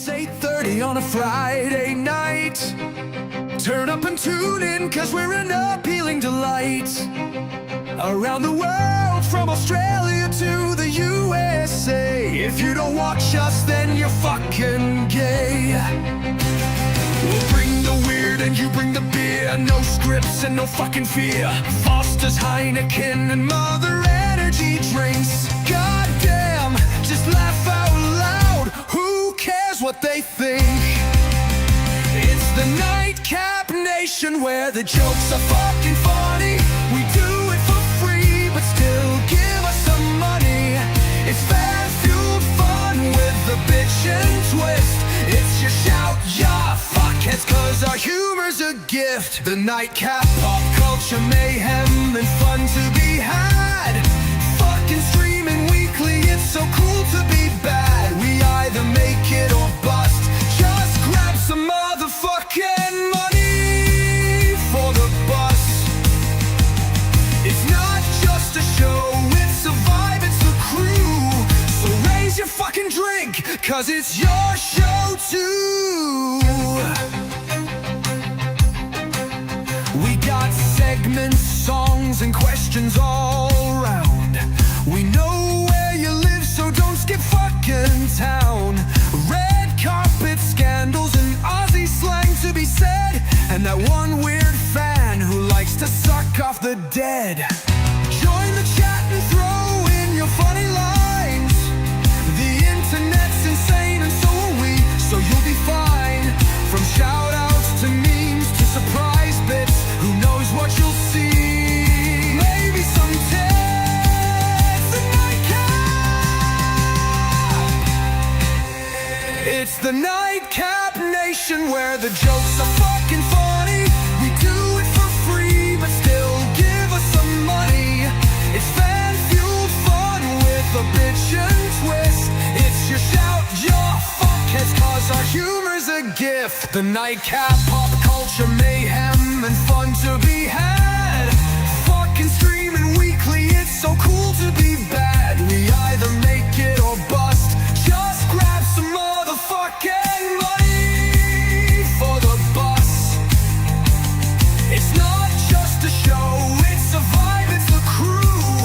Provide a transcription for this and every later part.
It's 8:30 on a Friday night. Turn up and tune in, cause we're an appealing delight. Around the world, from Australia to the USA. If you don't watch us, then you're fucking gay. We'll bring the weird and you bring the beer. No scripts and no fucking fear. Foster's, Heineken and Mother Energy drinks. Goddamn, just laugh out loud. Who cares what they think? It's the Nightcap Nation, where the jokes are fucking funny. We do it for free, but still give us some money. It's fan-fueled fun with the bitch and twist. It's your shout, ya fuckheads, cause our humor's a gift. The Nightcap, pop culture mayhem and fun to be had. Fucking streaming weekly, it's so cool to be bad. We either make it or bust. Just grab some motherfucking money for the bus. It's not just a show, it's a vibe, it's the crew. So raise your fucking drink, cause it's your show too. We got segments, songs, and questions all around. We know where you live, so don't skip fucking town. Red carpet scandals and Aussie slang to be said. And that one weird fan who likes to suck off the dead. Join the chat and throw in your funny lines. The internet's insane and so are we, so you'll be fine. From shout-outs to memes to surprise bits, who knows what you'll see. Maybe some tits and nightcap. It's the Nightcap Nation, where the jokes are fucking funny. We do it for free, but still give us some money. It's fan-fueled fun with a bitch and twist. It's your shout, your fuckheads, cause our humor's a gift. The Nightcap, pop culture mayhem and fun to be had. Fucking streaming weekly, it's so cool to be bad. We either make it or bust. Just grab some motherfucking money for the bus. It's not just a show, it's a vibe, it's the crew.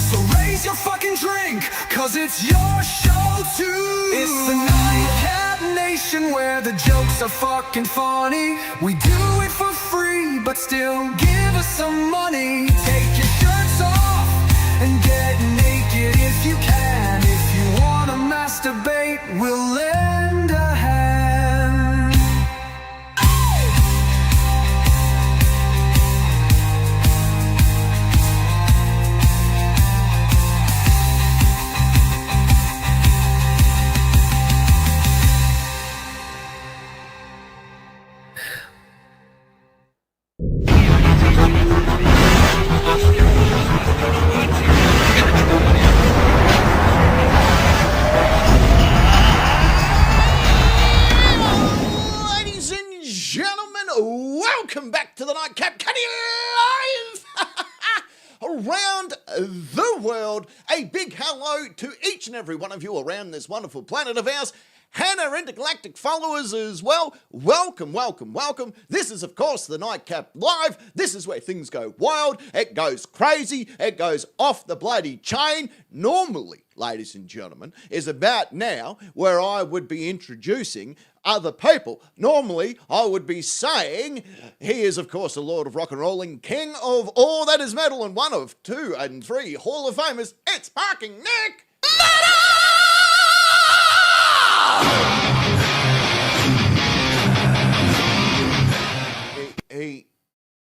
So raise your fucking drink, cause it's your show too. It's the Nightcap Nation, where the jokes are fucking funny. We do it for free, but still give us some money. Take your shirts off and get naked if you can. If you wanna masturbate, we'll lend a hand. Ladies and gentlemen, welcome back to the Nightcap Cutting Live around the world. A big hello to each and every one of you around this wonderful planet of ours, and our intergalactic followers as well. Welcome, welcome, welcome. This is, of course, the Nightcap Live. This is where things go wild, it goes crazy, it goes off the bloody chain. Normally, ladies and gentlemen, is about now where I would be introducing other people. Normally, I would be saying, he is, of course, the Lord of Rock and Rolling, King of all that is metal, and one of 2 and 3 Hall of Famers. It's Parking Nick!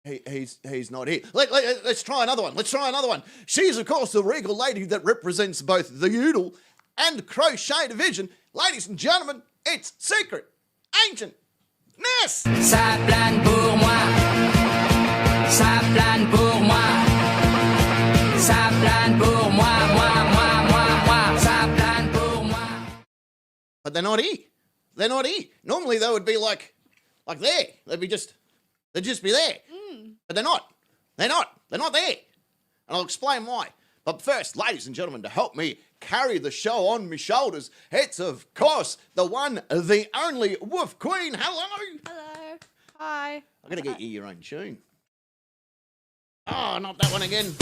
He's not here. Let's try another one. Let's try another one. She's, of course, the regal lady that represents both the Udall and Crochet Division. Ladies and gentlemen, it's Secret Ancient Ness. Ça plane pour moi. Ça plane pour moi. Ça plane pour moi, moi. Ça plane pour moi. But they're not here. They're not here. Normally they would be like there. They'd just be there. But they're not. They're not there. And I'll explain why. But first, ladies and gentlemen, to help me carry the show on my shoulders, it's of course the one, the only Wolf Queen. Hello. Hello. Hi. I'm going to get you your own tune. Oh, not that one again.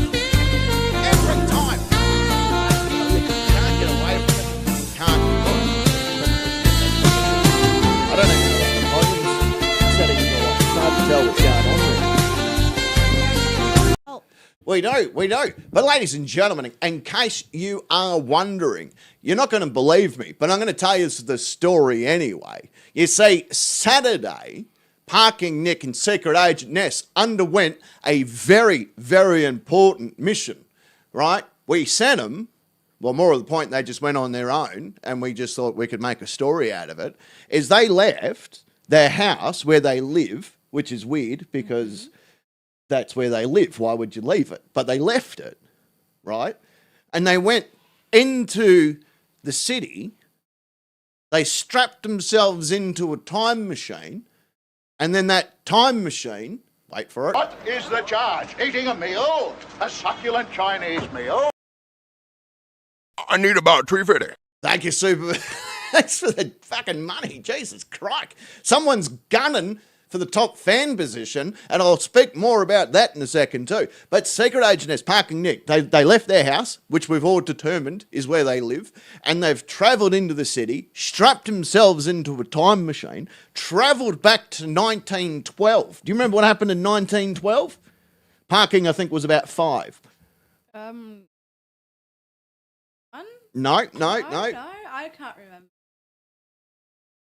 Every time. Can't get away from it. Can't. I don't even know what the volume settings are like. It's hard to tell what's going on there. We do. But ladies and gentlemen, in case you are wondering, you're not going to believe me, but I'm going to tell you the story anyway. You see, Saturday, Parking Nick and Secret Agent Ness underwent a very, very important mission, right? We sent them, well, more of the point, they just went on their own, and we just thought we could make a story out of it, is they left their house where they live, which is weird because that's where they live. Why would you leave it? But they left it, right? And they went into the city, they strapped themselves into a time machine, and then that time machine, wait for it. What is the charge? Eating a meal? A succulent Chinese meal? I need about $3.50. Thank you, Super. Thanks for the fucking money. Jesus Christ. Someone's gunning for the top fan position, and I'll speak more about that in a second too. But Secret Agent S, Parking Nick, they left their house, which we've all determined is where they live, and they've travelled into the city, strapped themselves into a time machine, travelled back to 1912. Do you remember what happened in 1912? Parking, I think, was about 5. One? No. I can't remember.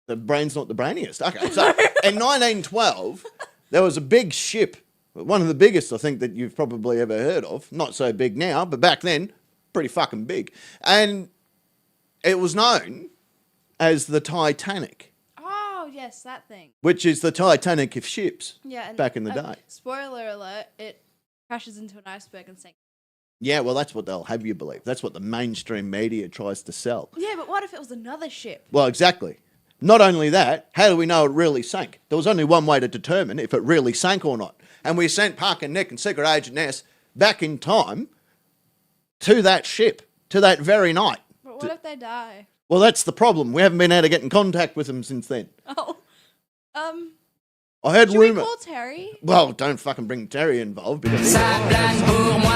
The brain's not the brainiest. Okay, so in 1912, there was a big ship, one of the biggest, I think, that you've probably ever heard of. Not so big now, but back then, pretty fucking big. And it was known as the Titanic, Oh, yes, that thing. which is the Titanic of ships Yeah. And, back in the day. Spoiler alert, it crashes into an iceberg and sinks. Yeah, well, that's what they'll have you believe. That's what the mainstream media tries to sell. Yeah, but what if it was another ship? Well, exactly. Not only that, how do we know it really sank? There was only one way to determine if it really sank or not. And we sent Parker Nick and Secret Agent S back in time to that ship, to that very night. But what if they die? Well, that's the problem. We haven't been able to get in contact with them since then. Oh. I heard Should we rumour. call Terry? Well, don't fucking bring Terry involved because he's Ça plane pour moi,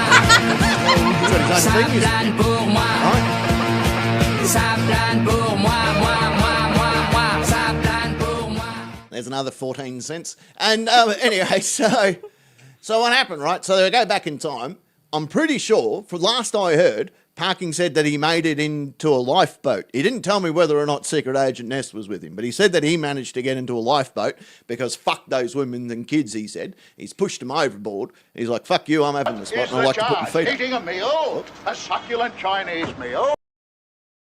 got his ça own thing. plane pour moi, Right? ça plane pour moi, moi, ça plane pour moi. There's another 14 cents. And anyway, so what happened, right? So they go back in time. I'm pretty sure, for last I heard, Parking said that he made it into a lifeboat. He didn't tell me whether or not Secret Agent Ness was with him, but he said that he managed to get into a lifeboat because fuck those women and kids, he said. He's pushed them overboard. He's like, fuck you, I'm having the spot Is and I the like to put my charge? feet up. Eating a meal? A succulent Chinese meal?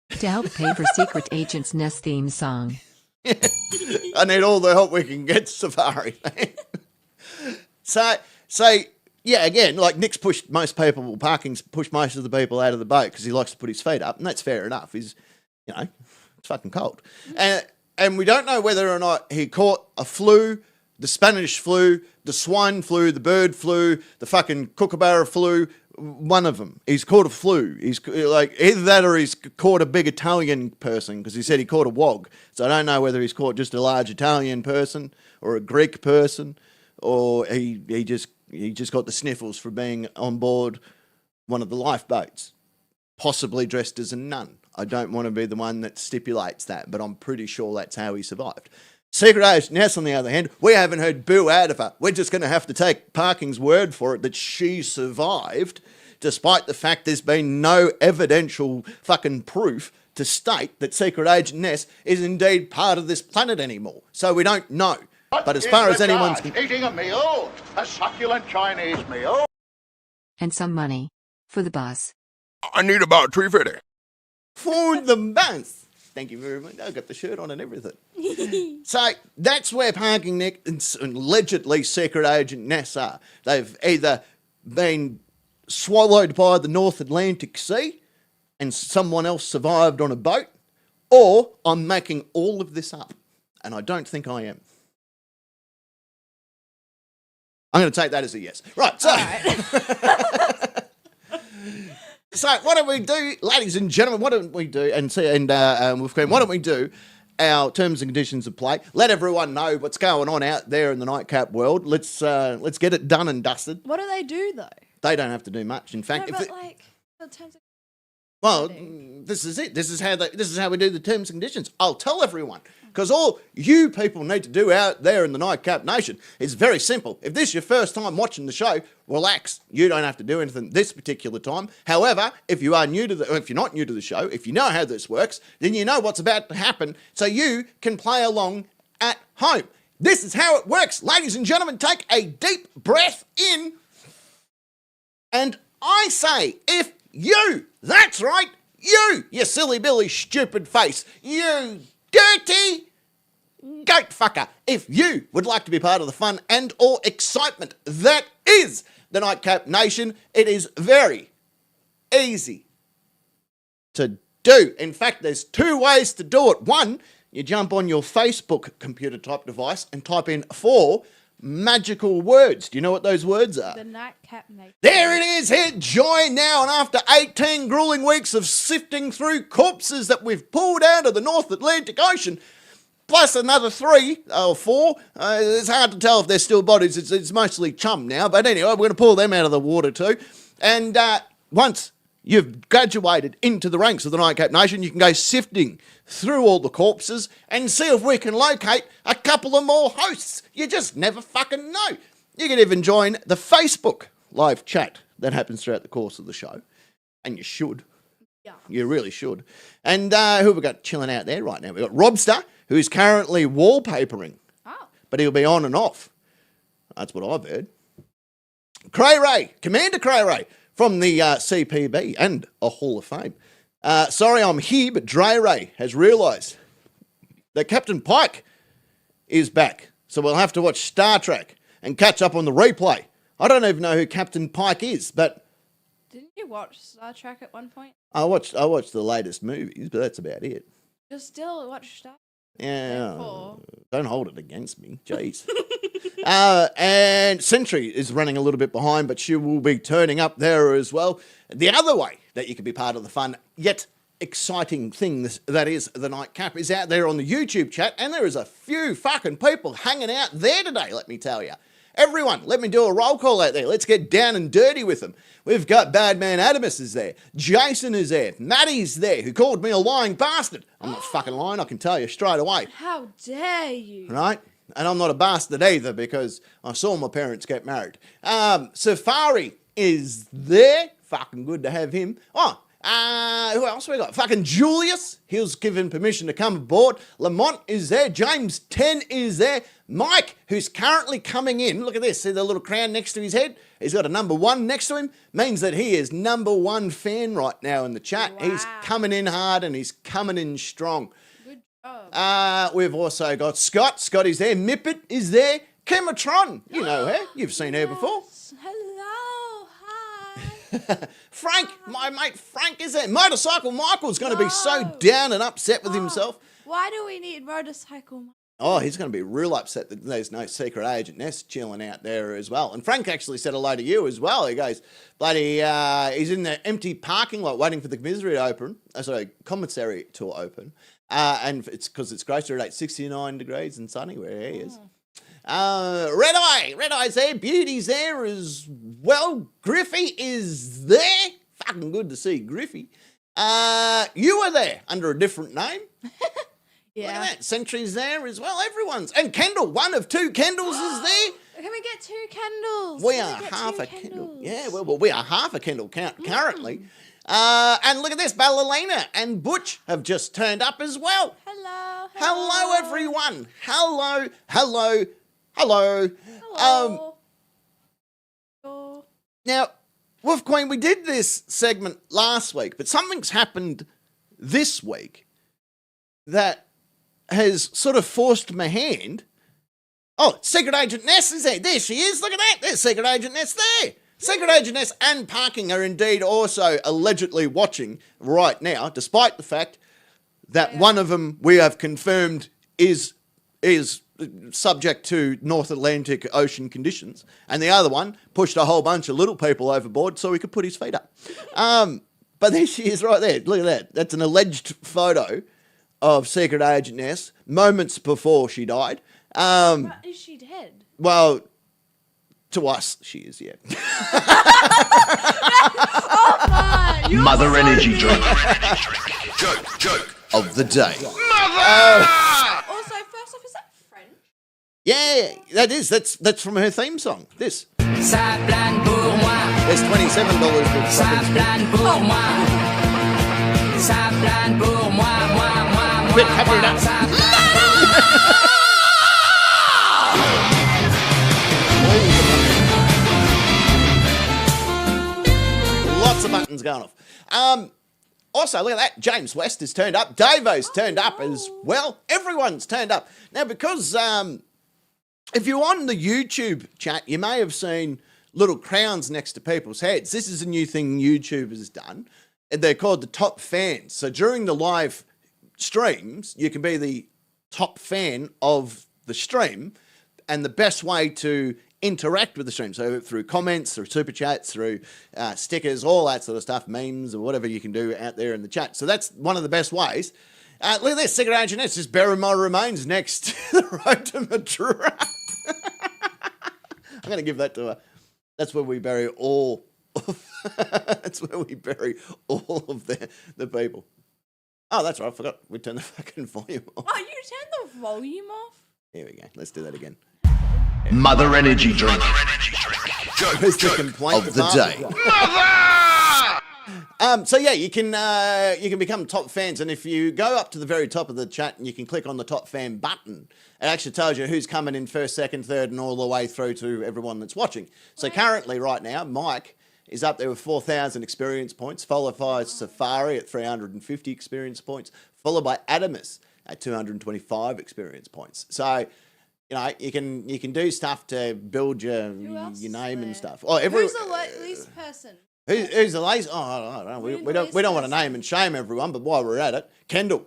To help pay for Secret Agent's Nest theme song. I need all the help we can get, Safari. So, yeah, again, like Nick's pushed most people, Parking's pushed most of the people out of the boat because he likes to put his feet up, and that's fair enough. He's, you know, it's fucking cold. And we don't know whether or not he caught a flu, the Spanish flu, the swine flu, the bird flu, the fucking kookaburra flu, one of them. He's caught a flu. He's like either that or he's caught a big Italian person because he said he caught a wog. So I don't know whether he's caught just a large Italian person or a Greek person or he just got the sniffles for being on board one of the lifeboats, possibly dressed as a nun. I don't want to be the one that stipulates that, but I'm pretty sure that's how he survived. Secret Agent Ness, on the other hand, we haven't heard boo out of her. We're just going to have to take Parking's word for it that she survived, despite the fact there's been no evidential fucking proof to state that Secret Agent Ness is indeed part of this planet anymore. So we don't know. What But as is far the as anyone's... charge? Eating a meal? A succulent Chinese meal? And some money. For the bus. I need about $3.50. For the bus. Thank you very much. I got the shirt on and everything. So that's where Parking Nick and allegedly Secret Agent Ness are. They've either been swallowed by the North Atlantic Sea and someone else survived on a boat, or I'm making all of this up. And I don't think I am. I'm going to take that as a yes. Right, so... So what don't we do, ladies and gentlemen, what don't we do, with Queen, why don't we do our terms and conditions of play? Let everyone know what's going on out there in the nightcap world. Let's get it done and dusted. What do they do though? They don't have to do much. In No, fact, but like the terms of well, this is it. This is how we do the terms and conditions. I'll tell everyone, because all you people need to do out there in the Nightcap Nation is very simple. If this is your first time watching the show, relax. You don't have to do anything this particular time. However, if you're not new to the show, if you know how this works, then you know what's about to happen, so you can play along at home. This is how it works, ladies and gentlemen. Take a deep breath in, and I say, if you, that's right, you silly Billy stupid face, you dirty goat fucker, if you would like to be part of the fun and or excitement that is the Nightcap Nation, it is very easy to do. In fact, there's two ways to do it. One, you jump on your Facebook computer type device and type in 4 magical words. Do you know what those words are? the Nightcap Nation. There it is, hit join now, and after 18 grueling weeks of sifting through corpses that we've pulled out of the North Atlantic Ocean, plus another 3 or 4, it's hard to tell if they're still bodies, it's mostly chum now, but anyway, we're going to pull them out of the water too, and once you've graduated into the ranks of the Nightcap Nation, you can go sifting through all the corpses and see if we can locate a couple of more hosts. You just never fucking know. You can even join the Facebook live chat that happens throughout the course of the show. And you should. Yeah. You really should. And who have we got chilling out there right now? We've got Robster, who's currently wallpapering. Oh. But he'll be on and off. That's what I've heard. Cray Ray, Commander Cray Ray, from the CPB and a Hall of Fame. Sorry I'm here, but Dre Ray has realised that Captain Pike is back. So we'll have to watch Star Trek and catch up on the replay. I don't even know who Captain Pike is, but... Didn't you watch Star Trek at one point? I watched the latest movies, but that's about it. You still watch Star Yeah, Therefore- don't hold it against me. Jeez. And Sentry is running a little bit behind, but she will be turning up there as well. The other way that you can be part of the fun, yet exciting thing that is the Nightcap, is out there on the YouTube chat, and there is a few fucking people hanging out there today, let me tell you. Everyone, let me do a roll call out there. Let's get down and dirty with them. We've got Badman Adamus is there. Jason is there. Maddie's there, who called me a lying bastard. I'm not fucking lying, I can tell you straight away. How dare you? Right? And I'm not a bastard either, because I saw my parents get married. Safari is there. Fucking good to have him. Oh, who else we got? Fucking Julius. He was given permission to come aboard. Lamont is there. James 10 is there. Mike, who's currently coming in. Look at this. See the little crown next to his head? He's got a number 1 next to him. Means that he is number 1 fan right now in the chat. Wow. He's coming in hard and he's coming in strong. Good job. We've also got Scott. Scotty's there. Mippet is there. Kematron. You know her. You've seen her before. Yes. Hello. Hi. Frank, my mate Frank is there. Motorcycle Michael's going to be so No. down and upset with himself. Why do we need motorcycle? Oh, he's going to be real upset that there's no secret agent Ness chilling out there as well. And Frank actually said hello to you as well. He goes, bloody, he's in the empty parking lot waiting for the commissary to open. Commissary to open. And it's because it's closer at 69 degrees and sunny where he is. Red Eye's there. Beauty's there as well. Griffey is there. Fucking good to see Griffey. You were there under a different name. Yeah. Look at that. Sentry's there as well. Everyone's. And Kendall, one of 2 Kendalls is there. Can we get 2 candles? We Can are get half 2 a Kendall. candles? Yeah, well, we are half a Kendall currently. And look at this. Ballerina and Butch have just turned up as well. Hello. Hello, everyone. Hello. Hello. Hello. Now, Wolf Queen, we did this segment last week, but something's happened this week that has sort of forced my hand. Oh, Secret Agent Ness is there. There she is. Look at that. There's Secret Agent Ness there. Secret Agent Ness and Parking are indeed also allegedly watching right now, despite the fact that one of them we have confirmed is subject to North Atlantic Ocean conditions, and the other one pushed a whole bunch of little people overboard so he could put his feet up. But there she is right there. Look at that. That's an alleged photo of Secret Agent Ness moments before she died. But is she dead? Well, to us, she is, yeah. Mother energy drink. Joke. Of the day. Also, first off, is that French? Yeah, that's from her theme song. This. Ça plane pour moi, There's $27 with ça fucking plane pour moi. Ça plane pour moi, moi. Quit covering up. Ça plane. Lots of buttons going off. Also, look at that. James West has turned up. Davo's turned up as well. Everyone's turned up. Now, because if you're on the YouTube chat, you may have seen little crowns next to people's heads. This is a new thing YouTube has done. And they're called the top fans. So during the live streams, you can be the top fan of the stream. And the best way to interact with the stream, so through comments, through super chats, through stickers, all that sort of stuff, memes or whatever you can do out there in the chat. So that's one of the best ways. Look at this, Secret Agent Ness just burying my remains next to the road to Madura. I'm going to give that to her. That's where we bury all of, that's where we bury all of the people. Oh, that's right, I forgot. We turned the fucking volume off. Oh, you turned the volume off? Here we go. Let's do that again. Mother energy drink. Who's the complaint of the day? So yeah, you can become top fans, and if you go up to the very top of the chat and you can click on the top fan button, it actually tells you who's coming in first, second, third, and all the way through to everyone that's watching. So currently, right now, Mike is up there with 4,000 experience points, followed by Safari at 350 experience points, followed by Adamus at 225 experience points. So, you know, you can do stuff to build your name and stuff. Oh, Who's the least person? Who's the lazy? Oh, I don't know. We don't want to name and shame everyone, but while we're at it, Kendall.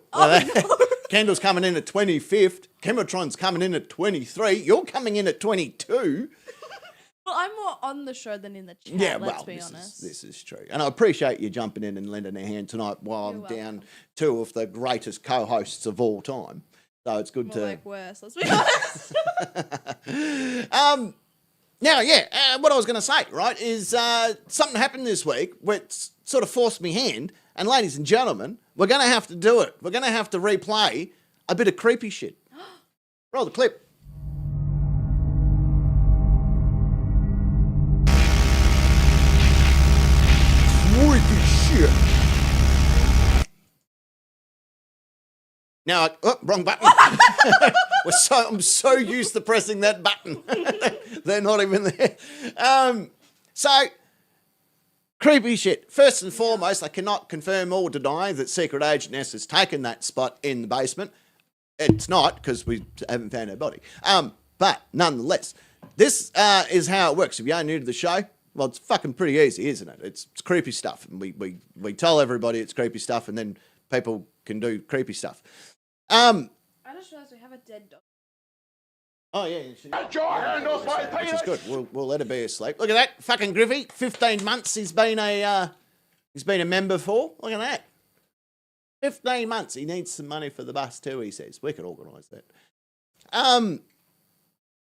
Kendall's coming in at 25th. Chemotron's coming in at 23. You're coming in at 22. Well, I'm more on the show than in the chat, Yeah, let's well, be honest. this is true. And I appreciate you jumping in and lending a hand tonight while I'm down two of the greatest co-hosts of all time. So it's good More to... like worse, let's be honest. Now, what I was going to say, right, is something happened this week which sort of forced me hand. And ladies and gentlemen, we're going to have to do it. We're going to have to replay a bit of creepy shit. Roll the clip. Creepy shit. Now, wrong button. I'm so used to pressing that button. They're not even there. So, creepy shit. First and foremost, I cannot confirm or deny that Secret Agent Ness has taken that spot in the basement. It's not, because we haven't found her body. But, nonetheless, this is how it works. If you're new to the show, well, it's fucking pretty easy, isn't it? It's creepy stuff. And we tell everybody it's creepy stuff, and then people can do creepy stuff. I just realised we have a dead dog. Oh, yeah. Get your hand off my Which is penis! good. We'll let her be asleep. Look at that. Fucking Griffey. 15 months he's been a member for. Look at that. 15 months. He needs some money for the bus too, he says. We could organise that.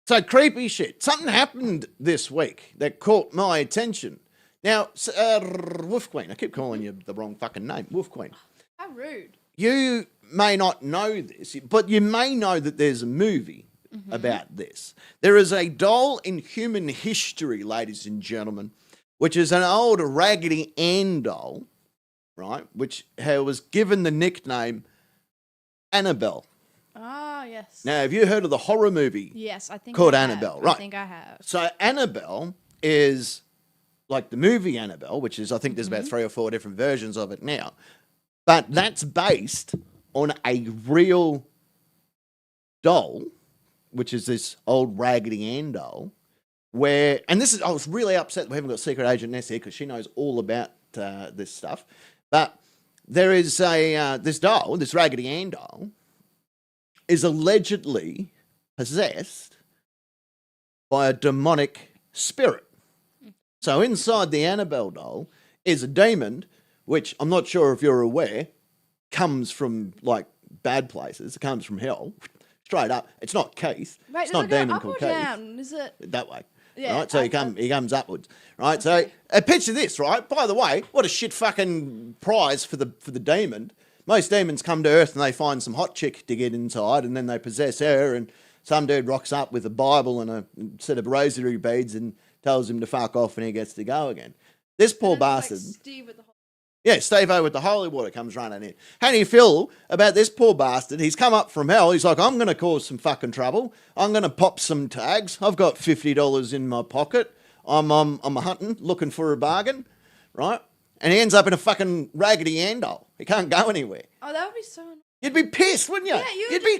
So creepy shit. Something happened this week that caught my attention. Now, Wolf Queen. I keep calling you the wrong fucking name. Wolf Queen. How rude. You may not know this, but you may know that there's a movie about this. There is a doll in human history, ladies and gentlemen, which is an old Raggedy Ann doll, right, which was given the nickname Annabelle. Ah, yes. Now, have you heard of the horror movie? Yes, I think called I have. Annabelle, right? I think I have. So Annabelle is like the movie Annabelle, which is, I think there's about 3 or 4 different versions of it now. But that's based on a real doll, which is this old Raggedy Ann doll, where, and this is, I was really upset we haven't got Secret Agent Ness here because she knows all about this stuff. But there is this doll, this Raggedy Ann doll, is allegedly possessed by a demonic spirit. So inside the Annabelle doll is a demon, which I'm not sure if you're aware, comes from like bad places. It comes from hell, straight up. It's not Keith. Right, It's not does it go demon up called or Keith. down? Is it? That way. Yeah, Right, so he comes upwards. Right, so picture this. Right, by the way, what a shit fucking prize for the demon. Most demons come to Earth and they find some hot chick to get inside, and then they possess her. And some dude rocks up with a Bible and a set of rosary beads and tells him to fuck off, and he gets to go again. This poor And then, like, bastard. Steve with the whole. Yeah, Steve-O with the holy water comes running in. How do you feel about this poor bastard? He's come up from hell. He's like, I'm going to cause some fucking trouble. I'm going to pop some tags. I've got $50 in my pocket. I'm hunting, looking for a bargain, right? And he ends up in a fucking Raggedy Ann doll. He can't go anywhere. Oh, that would be so annoying. You'd be pissed, wouldn't you? Yeah, you You'd would be,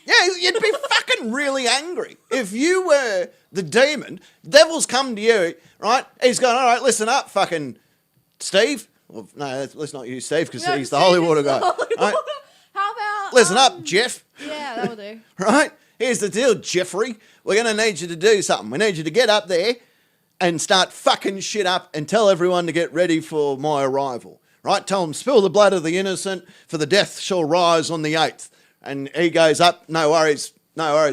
just you'd be fucking really angry. If you were the demon, devil's come to you, right? He's going, all right, listen up, fucking Steve. Well, no, let's not use Steve because No, he's the holy Steve water is guy. the holy Right? water. How about Listen up, Jeff. Yeah, that will do. Right? Here's the deal, Jeffrey. We're going to need you to do something. We need you to get up there and start fucking shit up and tell everyone to get ready for my arrival. Right? Tell them, spill the blood of the innocent, for the death shall rise on the 8th. And he goes up, no worries,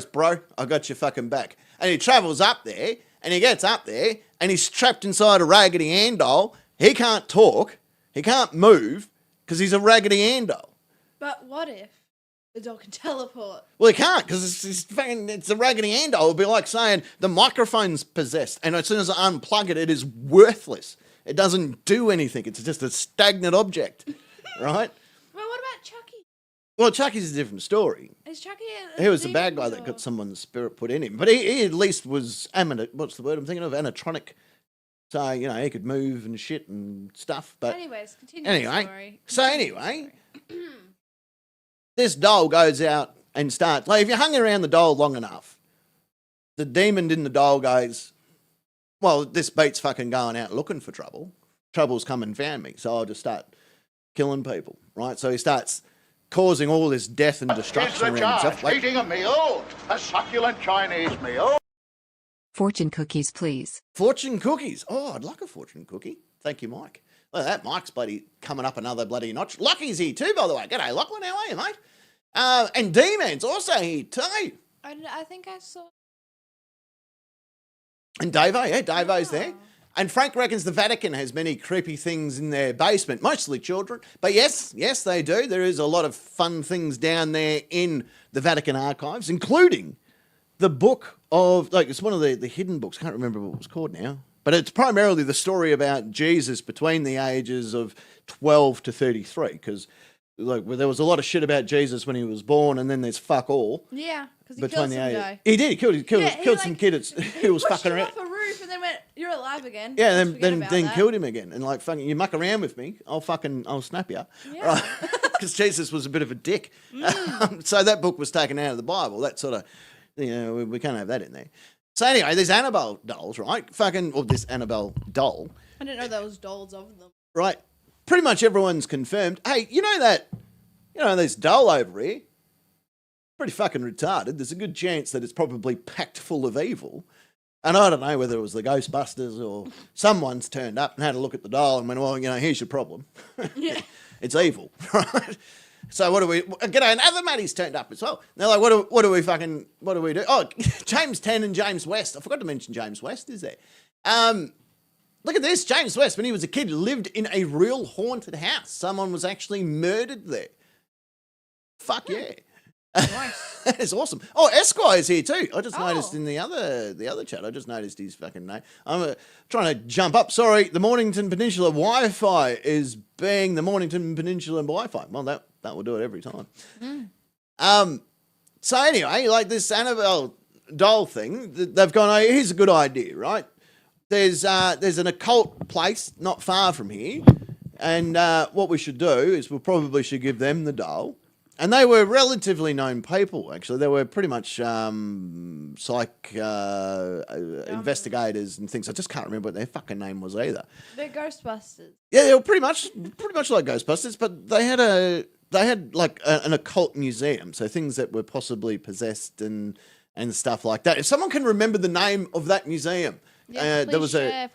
bro. I got your fucking back. And he travels up there, and he gets up there, and he's trapped inside a Raggedy Ann doll. He can't talk. He can't move because he's a Raggedy Ann doll. But what if the dog can teleport? Well, he can't because it's a Raggedy Ann doll. It would be like saying the microphone's possessed, and as soon as I unplug it, it is worthless. It doesn't do anything. It's just a stagnant object, right? Well, what about Chucky? Well, Chucky's a different story. Is Chucky He was the bad guy that got someone's spirit put in him, but he at least was what's the word I'm thinking of? Animatronic. So, you know, he could move and shit and stuff. But Anyways, continue the story. So anyway, this doll goes out and starts, like, if you hung around the doll long enough, the demon in the doll goes, well, this beat's fucking going out looking for trouble. Trouble's come and found me, so I'll just start killing people, right? So he starts causing all this death and Here's destruction the around charge. himself. Like, Eating a meal, a succulent Chinese meal. Fortune cookies, please. fortune cookies. Oh, I'd like a fortune cookie. Thank you, Mike. Look at that. Mike's bloody coming up another bloody notch. Lucky's here too, by the way. G'day, Lachlan. How are you, mate? And D-Man's also here too. I think I saw. And Davo, yeah, Davo's there. And Frank reckons the Vatican has many creepy things in their basement, mostly children. But yes, they do. There is a lot of fun things down there in the Vatican archives, including the book of, like, it's one of the hidden books. I can't remember what it was called now. But it's primarily the story about Jesus between the ages of 12 to 33. Because, like, there was a lot of shit about Jesus when he was born, and then there's fuck all. Yeah, because he Between killed the some age. guy. He did. He killed Yeah, some kid who was pushed fucking him around. off a roof and then went, "You're alive again." Yeah, Let's forget then about that. killed him again. And like, fucking, you muck around with me, I'll snap you. Yeah. Because Jesus was a bit of a dick. So that book was taken out of the Bible. That sort of, we can't have that in there. So anyway, these Annabelle dolls, right? This Annabelle doll, I didn't know there was dolls of them. right? Pretty much everyone's confirmed. Hey, this doll over here, pretty fucking retarded. There's a good chance that it's probably packed full of evil. And I don't know whether it was the Ghostbusters or someone's turned up and had a look at the doll and went, well, here's your problem. Yeah. It's evil, right? So what do we, g'day, and other Matty's turned up as well. And they're like, what do we do? Oh, James 10 and James West. I forgot to mention James West, is there? Look at this. James West, when he was a kid, lived in a real haunted house. Someone was actually murdered there. Fuck yeah. Nice. That's awesome. Oh, Esquire's here too. I just noticed in the other chat, I just noticed his fucking name. I'm trying to jump up. Sorry, the Mornington Peninsula Wi-Fi is being the Mornington Peninsula Wi-Fi. Well, that will do it every time. So anyway, like this Annabelle doll thing, they've gone, oh, here's a good idea, right? There's an occult place not far from here, and what we should do is we probably should give them the doll. And they were relatively known people, actually. They were pretty much investigators and things. I just can't remember what their fucking name was either. They're Ghostbusters. Yeah, they were pretty much like Ghostbusters, but they had a they had like an occult museum, so things that were possibly possessed and stuff like that. If someone can remember the name of that museum, Yeah, there was a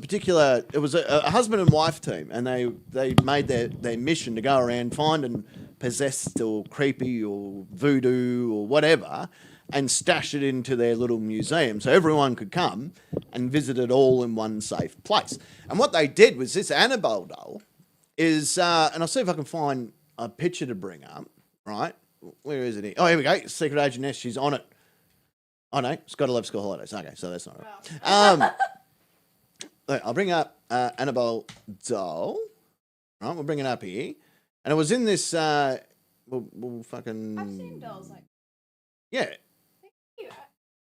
particular, it was a husband and wife team, and they made their mission to go around finding possessed or creepy or voodoo or whatever, and stash it into their little museum so everyone could come and visit it all in one safe place. And what they did was this Annabelle doll is, and I'll see if I can find a picture to bring up, right? Where is it here? Oh, here we go. Secret Agent S, she's on it. Oh, no, Scott Love School Holidays. Okay, so that's not right. Look, I'll bring up Annabelle doll. Right, we'll bring it up here. And it was in this, we'll fucking... I've seen dolls like Yeah. cute.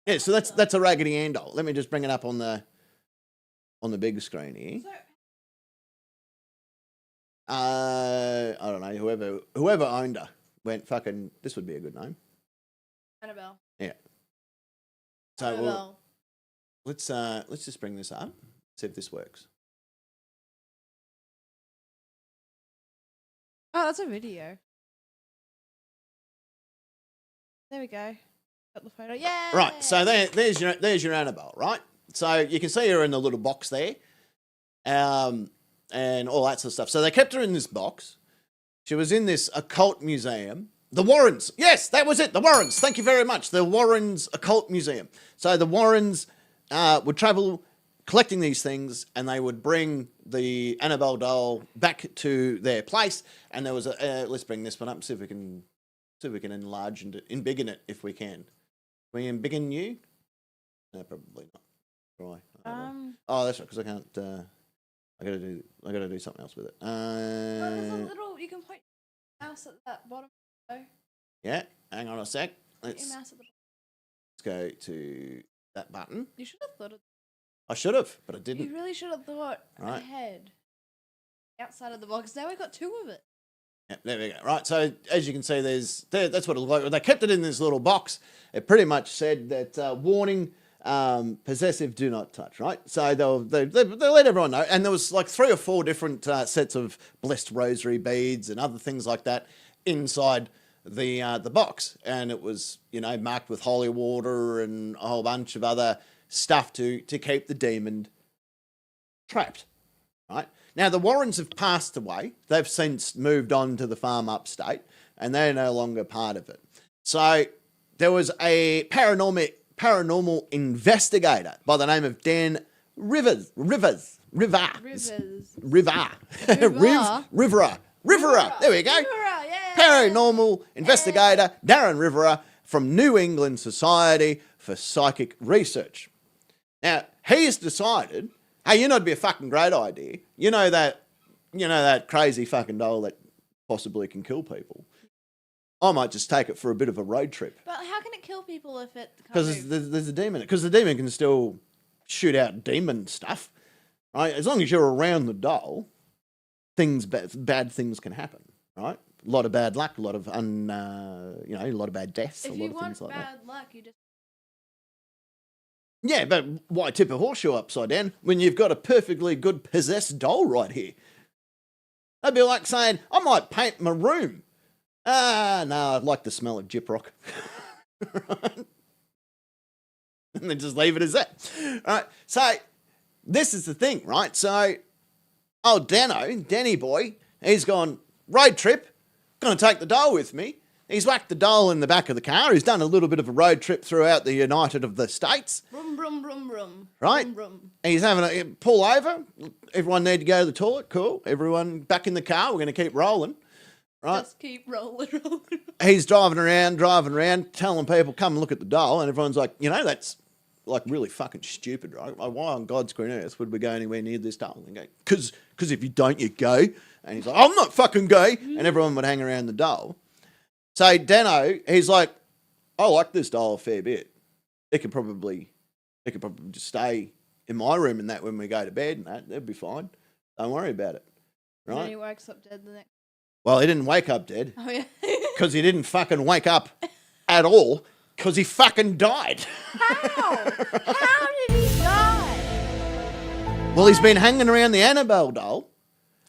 Yeah, so that's a Raggedy Ann doll. Let me just bring it up on the big screen here. I don't know, whoever owned her went fucking, this would be a good name. Annabelle. Yeah. So let's just bring this up, see if this works. Oh, that's a video. There we go. Got the photo. Yeah. Right, so there's your Annabelle, right? So you can see her in the little box there, and all that sort of stuff. So they kept her in this box. She was in this occult museum. The Warrens. Yes, that was it. The Warrens. Thank you very much. The Warrens Occult Museum. So the Warrens would travel collecting these things, and they would bring the Annabelle doll back to their place. And there was a, let's bring this one up and see if we can enlarge and embiggen it if we can. Can we embiggen you? No, probably not. Try. Oh, that's right, because I can't. I gotta do something else with it. There's a little. You can point your mouse at that bottom. Yeah, hang on a sec. Put your mouse at the Let's go to that button. You should have thought of. I should have, but I didn't. You really should have thought Right. ahead. Outside of the box. Now we've got two of it. Yeah, there we go. Right, so as you can see, that's what it looked like. They kept it in this little box. It pretty much said that warning, possessive, do not touch. Right, so they let everyone know, and there was like 3 or 4 different sets of blessed rosary beads and other things like that inside the box, and it was marked with holy water and a whole bunch of other stuff to keep the demon trapped. Right. Now, the Warrens have passed away. They've since moved on to the farm upstate, and they're no longer part of it. So there was a paranormal investigator by the name of Dan River. There we go. Rivera, yeah. Paranormal investigator Darren Rivera from New England Society for Psychic Research. Now, he's decided, hey, it'd be a fucking great idea. That crazy fucking doll that possibly can kill people. I might just take it for a bit of a road trip. But how can it kill people if it? Because there's a demon. Because the demon can still shoot out demon stuff, right? As long as you're around the doll, bad things can happen, right? A lot of bad luck, a lot of a lot of bad deaths, If a you lot of things want like that. bad luck, you just. Yeah, but why tip a horseshoe upside down when you've got a perfectly good possessed doll right here? That'd be like saying, I might paint my room. No, I'd like the smell of gyprock. Right? And then just leave it as that. Right? So, this is the thing, right? So, old Danny boy, he's gone, road trip, gonna take the doll with me. He's whacked the doll in the back of the car. He's done a little bit of a road trip throughout the United of the States. Brum, brum, brum, brum. Right? Brum, brum. And he's having a pull over. Everyone need to go to the toilet. Cool. Everyone back in the car. We're going to keep rolling. Right? Just keep rolling. He's driving around, telling people, come and look at the doll. And everyone's like, that's like really fucking stupid, right? Like, why on God's green earth would we go anywhere near this doll? And they go, because if you don't, you're gay. And he's like, I'm not fucking gay. And everyone would hang around the doll. So Dano, he's like, I like this doll a fair bit. It could probably just stay in my room and that when we go to bed and that'd be fine. Don't worry about it. And then Right? he wakes up dead the next. Well, he didn't wake up dead Oh yeah. because he didn't fucking wake up at all because he fucking died. How? How did he die? Well, he's been hanging around the Annabelle doll.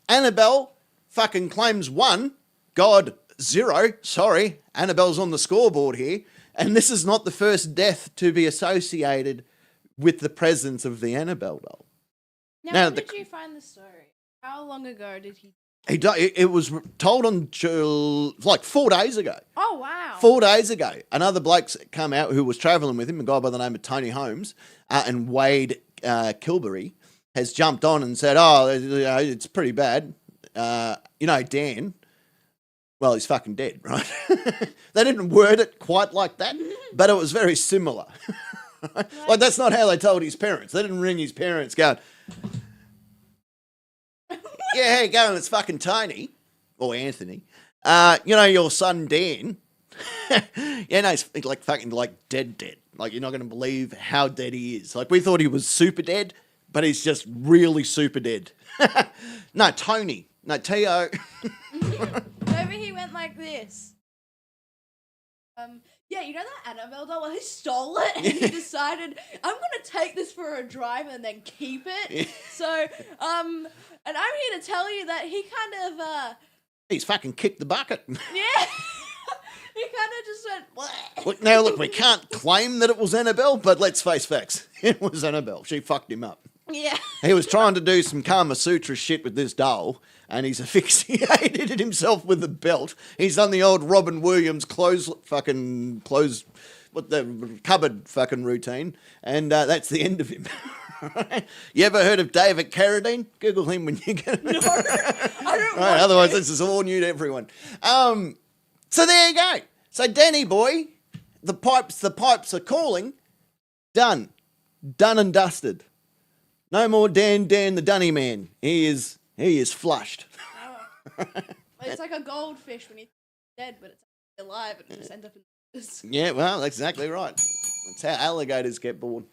Annabelle fucking claims 1, God 0. Sorry, Annabelle's on the scoreboard here. And this is not the first death to be associated with the presence of the Annabelle doll. Now, when did you find the story? How long ago did he? It was told on like 4 days ago. Oh, wow. 4 days ago. Another bloke's come out who was travelling with him, a guy by the name of Tony Holmes, and Wade Kilbury has jumped on and said, oh, it's pretty bad. Dan, well, he's fucking dead, right? They didn't word it quite like that, but it was very similar. Like, that's not how they told his parents. They didn't ring his parents going, yeah, how you going? It's fucking Tony or Anthony. Your son Dan. He's like fucking like dead. Like, you're not going to believe how dead he is. Like, we thought he was super dead, but he's just really super dead. No, Tony. No, T.O. Maybe he went like this. Yeah, you know that Annabelle doll? Well, he stole it and he decided, I'm going to take this for a drive and then keep it. So, and I'm here to tell you that he kind of, he's fucking kicked the bucket. yeah. He kind of just went, Look, now, we can't claim that it was Annabelle, but let's face facts. It was Annabelle. She fucked him up. yeah. He was trying to do some Kama Sutra shit with this doll, and he's asphyxiated himself with a belt. He's done the old Robin Williams clothes, the cupboard fucking routine, and that's the end of him. You ever heard of David Carradine? Google him when you get No, I don't right, otherwise this is all new to everyone. So there you go. So Danny boy, the pipes are calling. Done and dusted. No more Dan the Dunny Man. He is flushed. It's like a goldfish when he's dead, but it's alive and it just ends up in this. Yeah, well, that's exactly right. That's how alligators get born.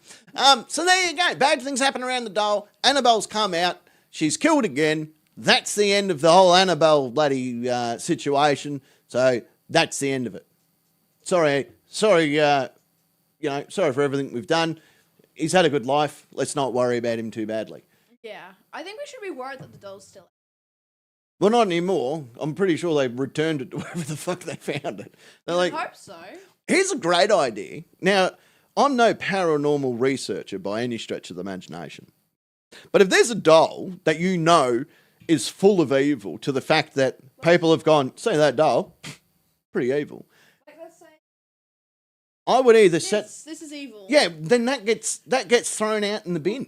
So there you go. Bad things happen around the doll. Annabelle's come out. She's killed again. That's the end of the whole Annabelle bloody situation. So that's the end of it. Sorry for everything we've done. He's had a good life. Let's not worry about him too badly. Yeah, I think we should be worried that the doll's still. Well, not anymore. I'm pretty sure they returned it to wherever the fuck they found it. They're I like, hope so. here's a great idea. Now, I'm no paranormal researcher by any stretch of the imagination. But if there's a doll that you know is full of evil to the fact that people have gone, see that doll? Pretty evil. Like, let's say I would either this is evil. Yeah, then that gets thrown out in the bin.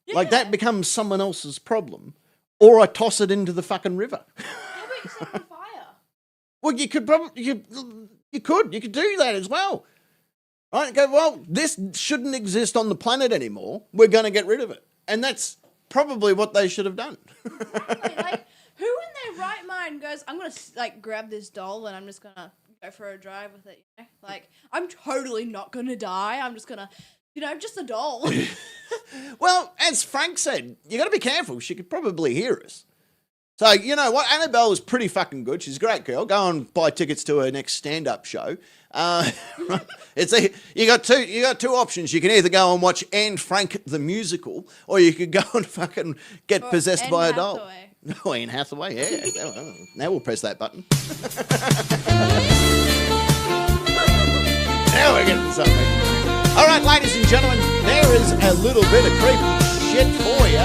Yeah. Like, that becomes someone else's problem. Or I toss it into the fucking river. How about you set it on fire? Well, you could probably you could do that as well. Right? Go, well, this shouldn't exist on the planet anymore. We're going to get rid of it. And that's probably what they should have done. Exactly. Like, who in their right mind goes, I'm going to, like, grab this doll and I'm just going to go for a drive with it, you know? Like, I'm totally not going to die. I'm just going to, just a doll. Well, as Frank said, you got to be careful. She could probably hear us. So, you know what? Annabelle is pretty fucking good. She's a great girl. Go and buy tickets to her next stand-up show. You got two options. You can either go and watch Anne Frank the musical, or you could go and fucking get possessed Anne by a doll. Hathaway. No, Anne Hathaway, yeah. Now we'll press that button. Now we're getting something. All right, ladies and gentlemen, there is a little bit of creepy shit for you.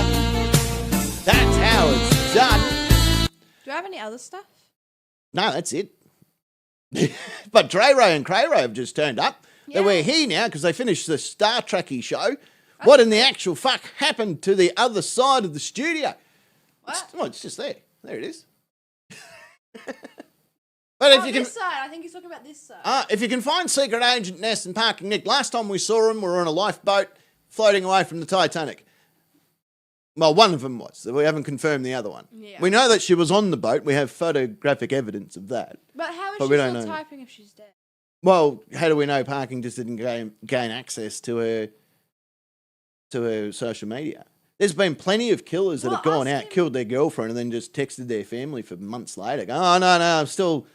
That's how it's done. Do I have any other stuff? No, that's it. But Dre Ray and Cray Ray have just turned up. Yeah. We're here now because they finished the Star Trekky show. What in the actual fuck happened to the other side of the studio? What? It's just there. There it is. But if you can, this side. I think he's talking about this side. if you can find Secret Agent Ness and Parking Nick, last time we saw them, we were on a lifeboat floating away from the Titanic. Well, one of them was. We haven't confirmed the other one. Yeah. We know that she was on the boat. We have photographic evidence of that. But how is But she we don't still know. typing if she's dead? Well, how do we know Parking just didn't gain access to her social media? There's been plenty of killers that have gone ask out, him- killed their girlfriend, and then just texted their family for months later. Go, oh, no, I'm still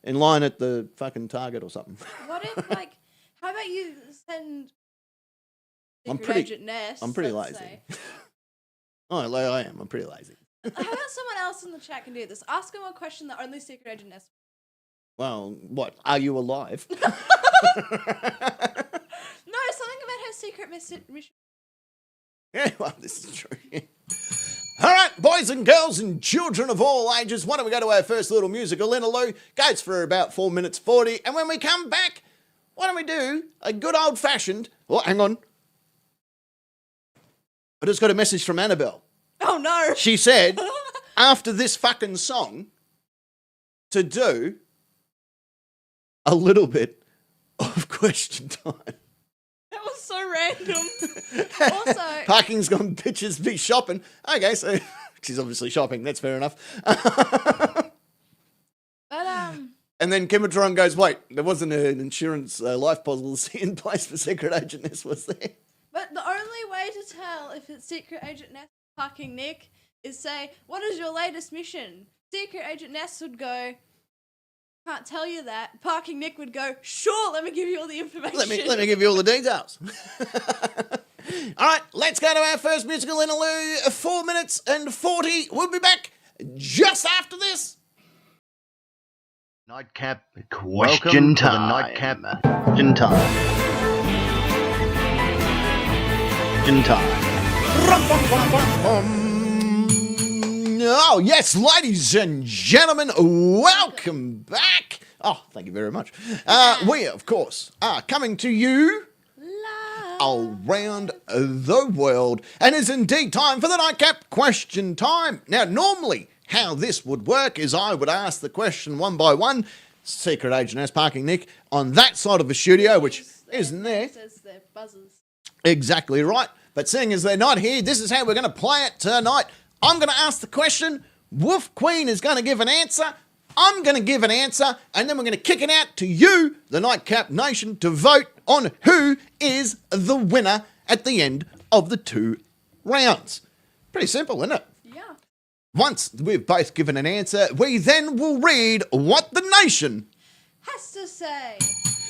in line at the fucking Target or something. What if, how about you send I'm Secret pretty- Agent Ness? I'm pretty let's lazy. say. Oh, I am. I'm pretty lazy. How about someone else in the chat can do this? Ask him a question that only Secret Agent Ness. Well, what? Are you alive? No, something about her secret mission. Yeah, well, this is true. All right, boys and girls and children of all ages, why don't we go to our first little musical interlude? Goes for about 4 minutes 40, and when we come back, why don't we do a good old-fashioned... Oh, hang on. I just got a message from Annabelle. Oh no! She said, after this fucking song, to do a little bit of question time. That was so random. Also, Parking's gone, bitches be shopping. Okay, so she's obviously shopping. That's fair enough. but And then Kimatron goes, wait, there wasn't an insurance life policy in place for Secret Agent S, was there? But the only way to tell if it's Secret Agent Ness Parking Nick is say, what is your latest mission? Secret Agent Ness would go, can't tell you that. Parking Nick would go, sure, let me give you all the information. Let me give you all the details. All right, let's go to our first musical interlude. 4 minutes and 40. We'll be back just after this. Nightcap question time. To the nightcap question time. Question time. Oh, yes, ladies and gentlemen, welcome back. Oh, thank you very much. We, of course, are coming to you around the world, and it's indeed time for the nightcap question time. Now, normally, how this would work is I would ask the question one by one, Secret Agent S Parking Nick, on that side of the studio, which isn't there. Says they're buzzers. Exactly right. But seeing as they're not here, this is how we're going to play it tonight. I'm going to ask the question, Wolf Queen is going to give an answer, I'm going to give an answer, and then we're going to kick it out to you, the Nightcap Nation, to vote on who is the winner at the end of the 2 rounds. Pretty simple, isn't it? Yeah. Once we've both given an answer, we then will read what the nation Has to say.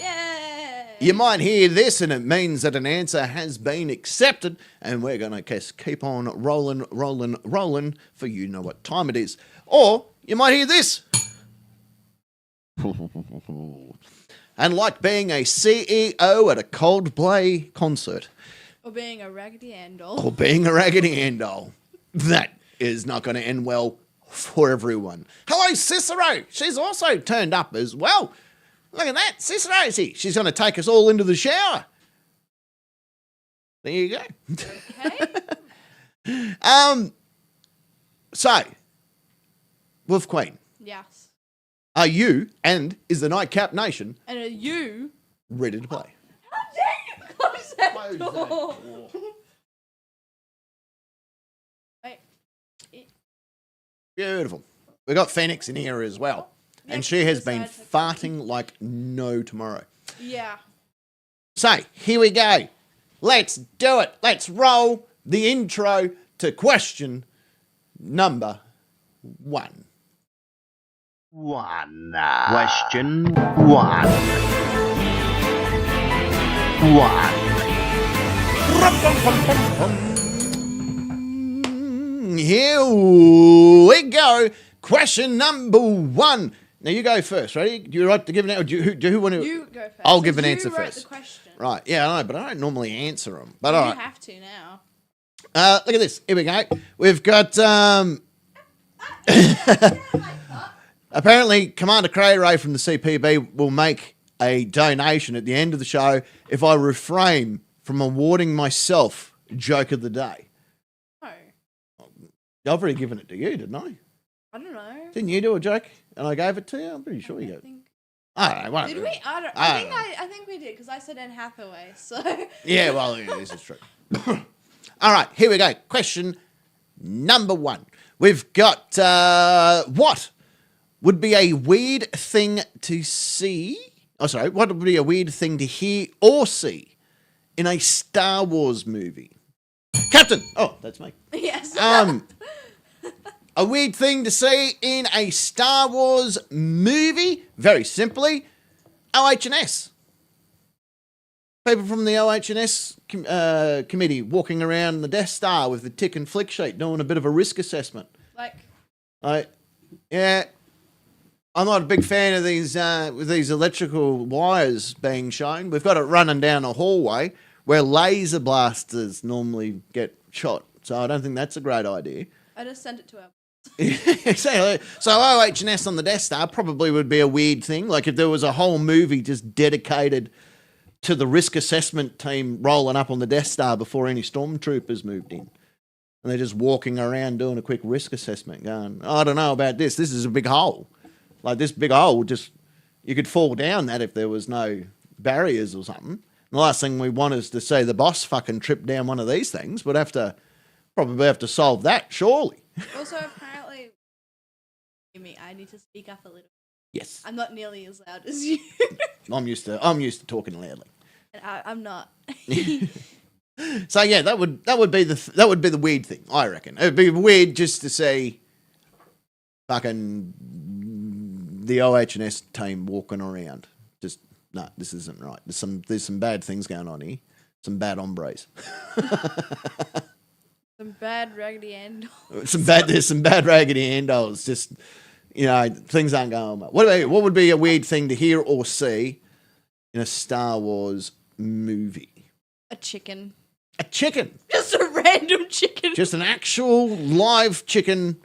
Yay. You might hear this and it means that an answer has been accepted, and we're going to keep on rolling for you know what time it is. Or you might hear this. And like being a CEO at a Coldplay concert. Or being a Raggedy Ann doll. Or being a Raggedy Ann doll. That is not going to end well for everyone. Hello, Cicero. She's also turned up as well. Look at that. Cicero's here. She's going to take us all into the shower. There you go. Okay. So, Wolf Queen, Yes. are you and is the Nightcap Nation And are you? ready to play? How dare you close that door? Wait. Beautiful. We got Phoenix in here as well. And she has been farting like no tomorrow. Yeah. So, here we go. Let's do it. Let's roll the intro to question number 1. Question 1. Here we go. Question number 1. Now you go first, ready? Do you right to give an answer? Who want to? You go first. I'll give an You answer wrote first. The question. Right, yeah, I know, but I don't normally answer them. But all You right. have to now. Look at this. Here we go. We've got apparently Commander Cray Ray from the CPB will make a donation at the end of the show if I refrain from awarding myself joke of the day. No. I've already given it to you, didn't I? I don't know. Didn't you do a joke and I gave it to you? I'm pretty sure you did. I don't know. Whatever. Did we? I think we did because I said Anne Hathaway. So. Yeah, well, yeah, this is true. All right, here we go. Question number 1. We've got what would be a weird thing to see? Oh, sorry. What would be a weird thing to hear or see in a Star Wars movie? Captain. Oh, that's me. Yes. A weird thing to see in a Star Wars movie? Very simply, OH&S. People from the OH&S committee walking around the Death Star with the tick and flick sheet doing a bit of a risk assessment. Like. Yeah, I'm not a big fan of these with these electrical wires being shown. We've got it running down a hallway where laser blasters normally get shot. So I don't think that's a great idea. I just sent it to her. Exactly. So OH&S on the Death Star probably would be a weird thing. Like if there was a whole movie just dedicated to the risk assessment team rolling up on the Death Star before any stormtroopers moved in. And they're just walking around doing a quick risk assessment going, I don't know about this. This is a big hole. Like this big hole, just you could fall down that if there was no barriers or something. The last thing we want is to see the boss fucking trip down one of these things. We'd probably have to solve that, surely. Also, apparently, I need to speak up a little. Yes. I'm not nearly as loud as you. I'm used to talking loudly. And I'm not. So yeah, that would be the weird thing, I reckon. It'd be weird just to see fucking the OH&S team walking around. Just no, this isn't right. There's some bad things going on here. Some bad hombres. Some bad raggedy end. There's some bad raggedy endos. Just things aren't going well. What would be a weird thing to hear or see in a Star Wars movie? A chicken. A chicken. Just a random chicken. Just an actual live chicken.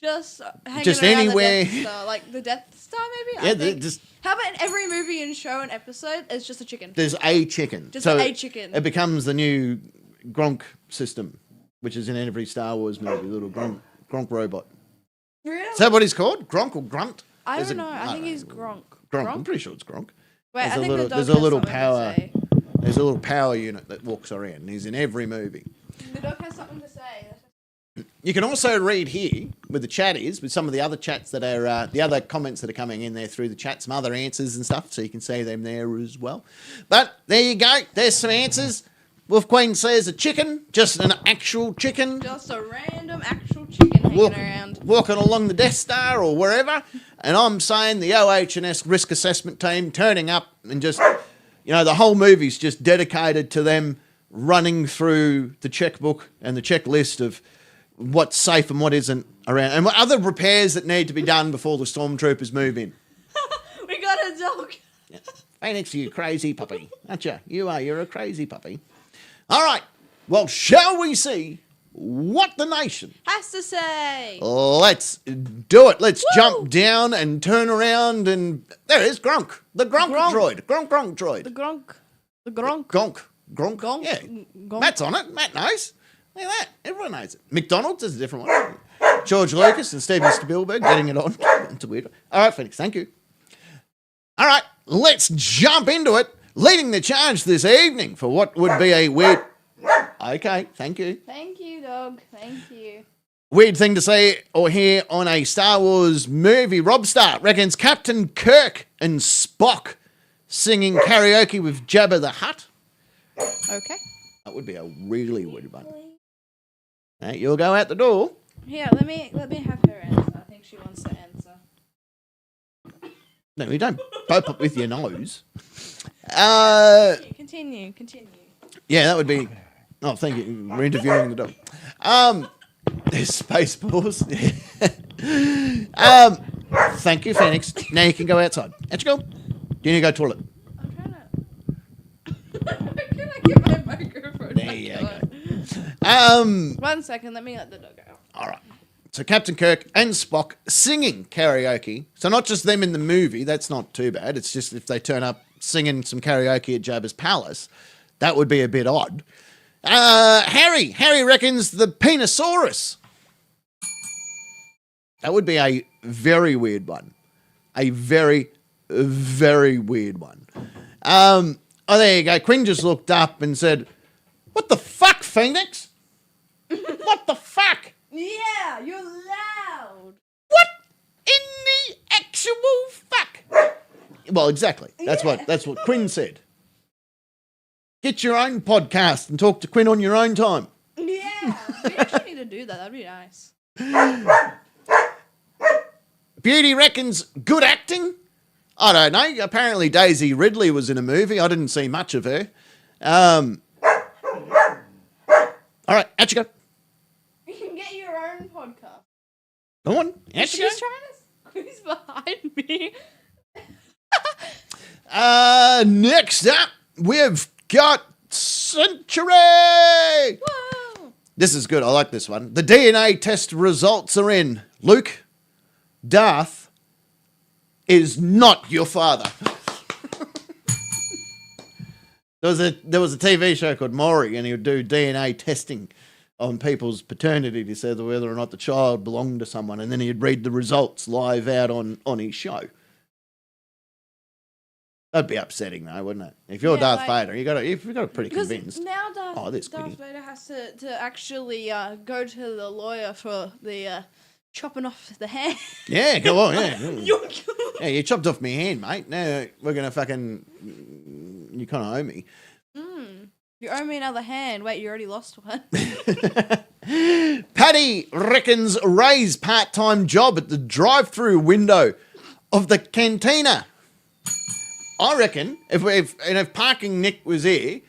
Just hanging just around anywhere. The Death Star, like the Death Star, maybe. Yeah, I think. just. How about in every movie and show and episode, it's just a chicken. There's a chicken. Just a chicken. It becomes the new Gronk system, which is in every Star Wars movie. Little Gronk robot. Really? Is that what he's called? Gronk or Grunt? I don't know. I think he's Gronk. Gronk. I'm pretty sure it's Gronk. Wait, I think the dog there's has a little something to power. say. There's a little power unit that walks around. And he's in every movie. The dog has something to say. You can also read here with the chatties, with some of the other chats that are, the other comments that are coming in there through the chat, some other answers and stuff, so you can see them there as well. But there you go. There's some answers. Wolf Queen says a chicken, just an actual chicken. Just a random actual chicken hanging around. Walking along the Death Star or wherever. And I'm saying the OH&S risk assessment team turning up and just, the whole movie's just dedicated to them running through the checkbook and the checklist of what's safe and what isn't around, and what other repairs that need to be done before the stormtroopers move in. We got a dog. Phoenix, you crazy puppy, aren't you? You're a crazy puppy. All right, well, shall we see what the nation has to say? Let's do it. Let's jump down and turn around, and there it is, Gronk. The Gronk droid. Gronk droid. The Gronk. The Gronk. Gronk. Yeah. Gonk. Matt's on it. Matt knows. Look at that. Everyone knows it. McDonald's is a different one. George Lucas and Steven Spielberg getting it on. It's a weird one. All right, Phoenix, thank you. All right, let's jump into it. Leading the charge this evening for what would be a weird... Okay, thank you. Thank you, dog. Thank you. Weird thing to say or hear on a Star Wars movie. Rob Starr reckons Captain Kirk and Spock singing karaoke with Jabba the Hutt. Okay. That would be a really weird one. You'll go out the door. Here, let me have her answer. I think she wants to answer. No, you don't poke up with your nose. Continue. Yeah, that would be... Oh, thank you. We're interviewing the dog. There's Spaceballs. Thank you, Phoenix. Now you can go outside. Out you go. Do you need to go toilet? I'm trying to... Can I get my microphone There back you on? go. 1 second, let me let the dog out. All right. So Captain Kirk and Spock singing karaoke. So not just them in the movie. That's not too bad. It's just if they turn up singing some karaoke at Jabba's palace, that would be a bit odd. Harry reckons the Penosaurus. That would be a very weird one. A very, very weird one. Oh, there you go. Quinn just looked up and said, "What the fuck, Phoenix? What the fuck? Yeah, you're loud. What in the actual fuck?" Well, exactly. That's what Quinn said. Get your own podcast and talk to Quinn on your own time. Yeah, we actually need to do that. That'd be nice. Beauty reckons good acting. I don't know. Apparently Daisy Ridley was in a movie. I didn't see much of her. All right, out you go. You can get your own podcast. Go on, out you go. She's trying to Who's behind me? Next up, we've got Century. Whoa. This is good. I like this one. The DNA test results are in. Luke, Darth is not your father. There was a TV show called Maury, and he would do DNA testing on people's paternity to see whether or not the child belonged to someone, and then he'd read the results live out on his show. That'd be upsetting, though, wouldn't it? If you're Darth Vader, you've got to pretty Because convinced. now Darth Quickie. Vader has to actually go to the lawyer for the chopping off the hand. Yeah, go on, yeah. Yeah, you chopped off my hand, mate. Now we're going to fucking... You kind of owe me. You owe me another hand. Wait, you already lost one. Paddy reckons Ray's part-time job at the drive-through window of the cantina. I reckon if Parking Nick was here,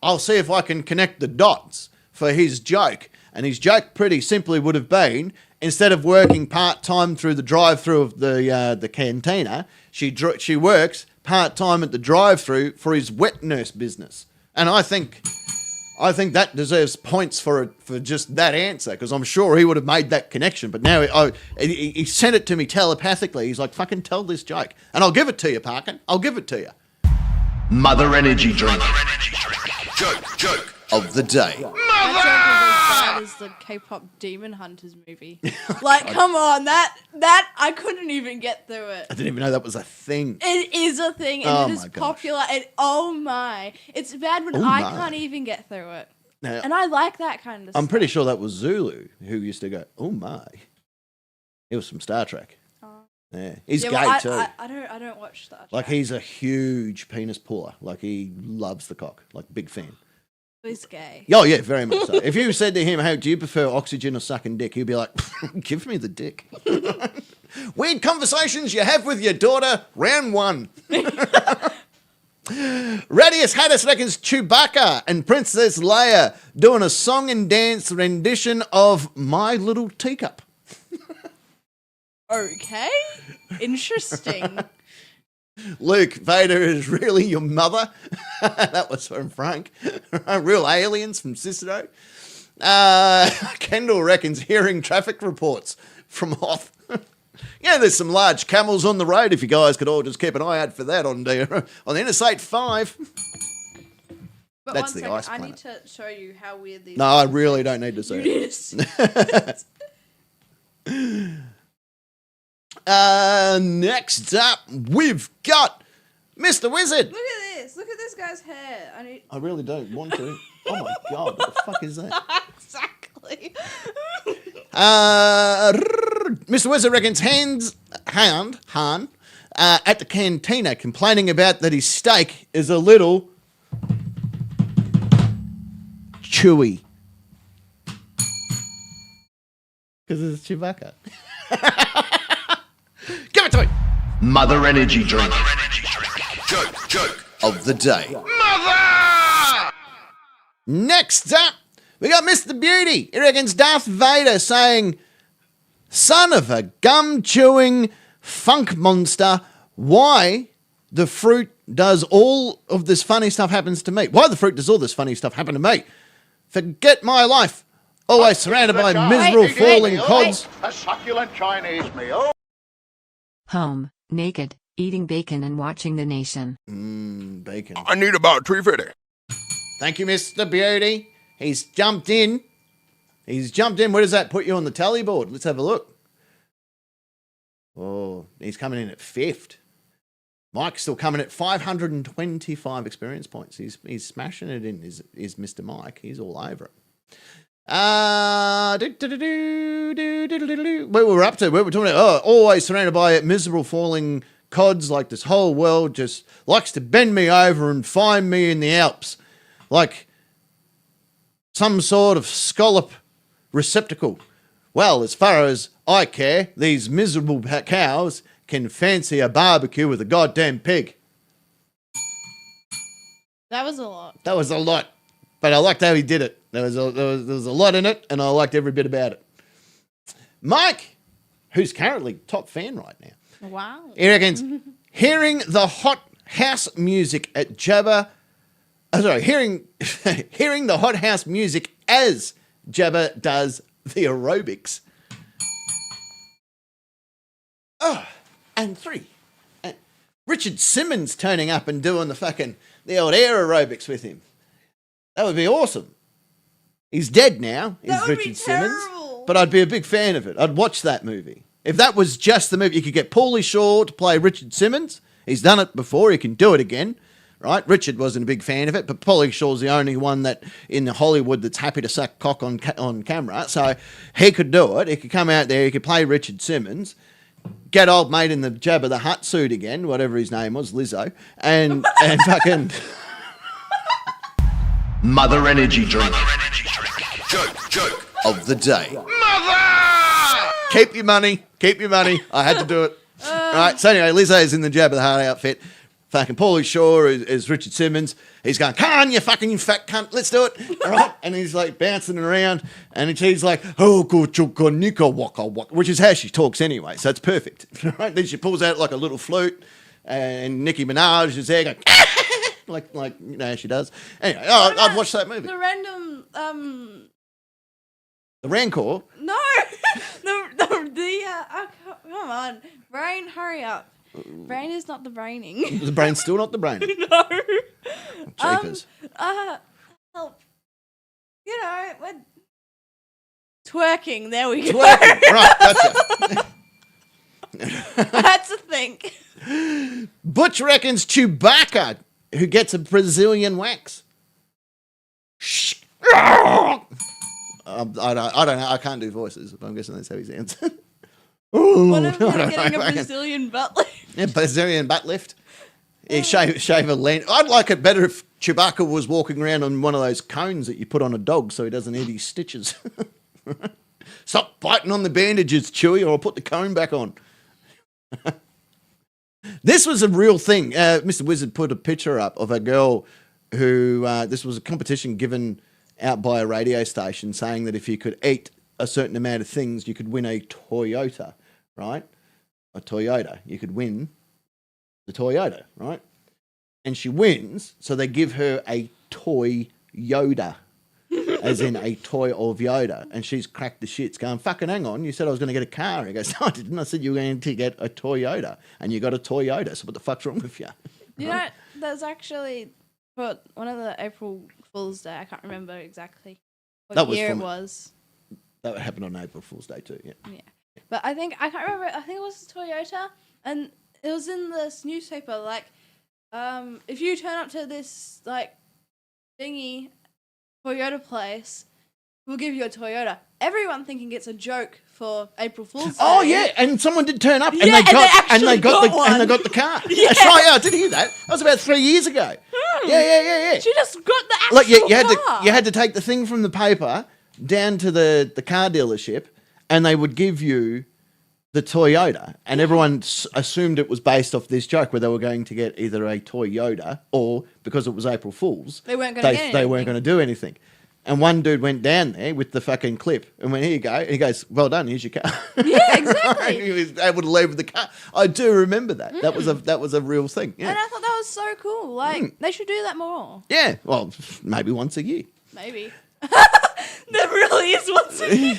I'll see if I can connect the dots for his joke. And his joke pretty simply would have been, instead of working part-time through the drive-through of the cantina, she works part-time at the drive-through for his wet nurse business. And I think that deserves points for just that answer, because I'm sure he would have made that connection. But now he sent it to me telepathically. He's like, fucking tell this joke. And I'll give it to you, Parkin. I'll give it to you. Mother energy drink. Joke. Of the day. That joke is as bad as the K-pop Demon Hunters movie. Like, come on, that I couldn't even get through it. I didn't even know that was a thing. It is a thing, and it is popular. And oh my, it's bad when I can't even get through it. Now, And I like that kind of stuff. I'm pretty sure that was Zulu who used to go, oh my. It was from Star Trek. Yeah, he's gay too. I don't watch that. Like, he's a huge penis puller. Like, he loves the cock. Like, big fan. He's gay. Oh, yeah, very much so. If you said to him, hey, do you prefer oxygen or sucking dick? He'd be like, give me the dick. Weird conversations you have with your daughter, round one. Radius Haddis reckons Chewbacca and Princess Leia doing a song and dance rendition of My Little Teacup. Okay. Interesting. Luke, Vader is really your mother. That was from Frank. Real aliens from Cicero. Kendall reckons hearing traffic reports from Hoth. Yeah, there's some large camels on the road. If you guys could all just keep an eye out for that on the Interstate 5. But That's one the second, ice I planet. need to show you how weird these No, I really don't need to see it. Yes. Next up, we've got Mr. Wizard. Look at this. Look at this guy's hair. I really don't want to. Oh my god, what the fuck is that? Exactly. Mr. Wizard reckons Han, at the cantina complaining about that his steak is a little chewy. Because it's Chewbacca. Give it to me. Mother energy drink. Joke. Of the day. Mother! Next up, we got Mr. Beauty. He reckons Darth Vader saying, son of a gum-chewing funk monster, why the fruit does all of this funny stuff happens to me? Why the fruit does all this funny stuff happen to me? Forget my life. Always surrounded by miserable falling cods. A succulent Chinese meal. Home, naked, eating bacon and watching The Nation. Bacon. I need about 350. Thank you, Mr. Beauty. He's jumped in. Where does that put you on the tally board? Let's have a look. Oh, he's coming in at 5th. Mike's still coming at 525 experience points. He's smashing it in, is Mr. Mike. He's all over it. Where we're up to, where we're talking about, always surrounded by miserable falling cods, like this whole world just likes to bend me over and find me in the Alps, like some sort of scallop receptacle. Well, as far as I care, these miserable cows can fancy a barbecue with a goddamn pig. That was a lot. That was a lot, but I liked how he did it. There was a lot in it, and I liked every bit about it. Mike, who's currently top fan right now, Wow. He reckons hearing the hot house music at Jabba. Hearing the hot house music as Jabba does the aerobics. Oh, and 3. Richard Simmons turning up and doing the old air aerobics with him. That would be awesome. He's dead now, That would be Richard Simmons. terrible. But I'd be a big fan of it. I'd watch that movie. If that was just the movie, you could get Paulie Shaw to play Richard Simmons. He's done it before. He can do it again. Right? Richard wasn't a big fan of it, but Paulie Shaw's the only one that in Hollywood that's happy to suck cock on camera. So he could do it. He could come out there. He could play Richard Simmons. Get old mate in the Jabba the Hutt suit again, whatever his name was, Lizzo, and fucking Mother Energy Drink. Joke. of the day. Mother! Keep your money. I had to do it. Right. So anyway, Lizzo's in the Jabba the Hutt outfit. Fucking Paulie Shaw is Richard Simmons. He's going, come on, you fat cunt, let's do it. All right. And he's like bouncing around and she's like, oh, nika waka waka, which is how she talks anyway. So it's perfect. Right. Then she pulls out like a little flute and Nicki Minaj is there going, like you know how she does. Anyway, I'd watch that movie. The random, The Rancor. no, come on, brain, hurry up. Brain is not the braining. The brain's still not the brain. No. Jeepers. Help. You know, we're twerking. There we go. Twerking. Right, gotcha. That's a thing. Butch reckons Chewbacca, who gets a Brazilian wax. I don't know. I can't do voices, but I'm guessing that's how he sounds. What if we're getting a Brazilian butt lift? Yeah, Brazilian butt lift. Yeah, shave a lens. I'd like it better if Chewbacca was walking around on one of those cones that you put on a dog so he doesn't eat his stitches. Stop biting on the bandages, Chewie, or I'll put the cone back on. This was a real thing. Mr. Wizard put a picture up of a girl who, this was a competition given out by a radio station saying that if you could eat a certain amount of things, you could win a Toyota, right? A Toyota. You could win the Toyota, right? And she wins, so they give her a toy Yoda, as in a toy of Yoda. And she's cracked the shits going, fucking hang on, you said I was going to get a car. He goes, no, I didn't. I said you were going to get a Toyota, and you got a Toyota, so what the fuck's wrong with you? You know, there's actually, for one of the April Fool's Day, I can't remember exactly what year it was. That would happen on April Fool's Day too, yeah. Yeah. But I can't remember, I think it was Toyota, and it was in this newspaper, like, if you turn up to this, like, thingy, Toyota place, we'll give you a Toyota. Everyone thinking it's a joke for April Fool's Day. Oh yeah, and someone did turn up, and Yeah, they got the car. Yeah. That's right. Yeah, I did hear that. That was about 3 years ago. Yeah. She just got the actual Like car. you had to take the thing from the paper down to the car dealership, and they would give you the Toyota, and everyone assumed it was based off this joke where they were going to get either a Toyota or, because it was April Fool's, They weren't going to get they weren't anything. going to do anything. And one dude went down there with the fucking clip and went, here you go. And he goes, well done, here's your car. Yeah, exactly. He was able to leave with the car. I do remember that. That was a real thing. Yeah. And I thought that was so cool. Like, they should do that more. Yeah. Well, maybe once a year. Maybe. There really is once a year.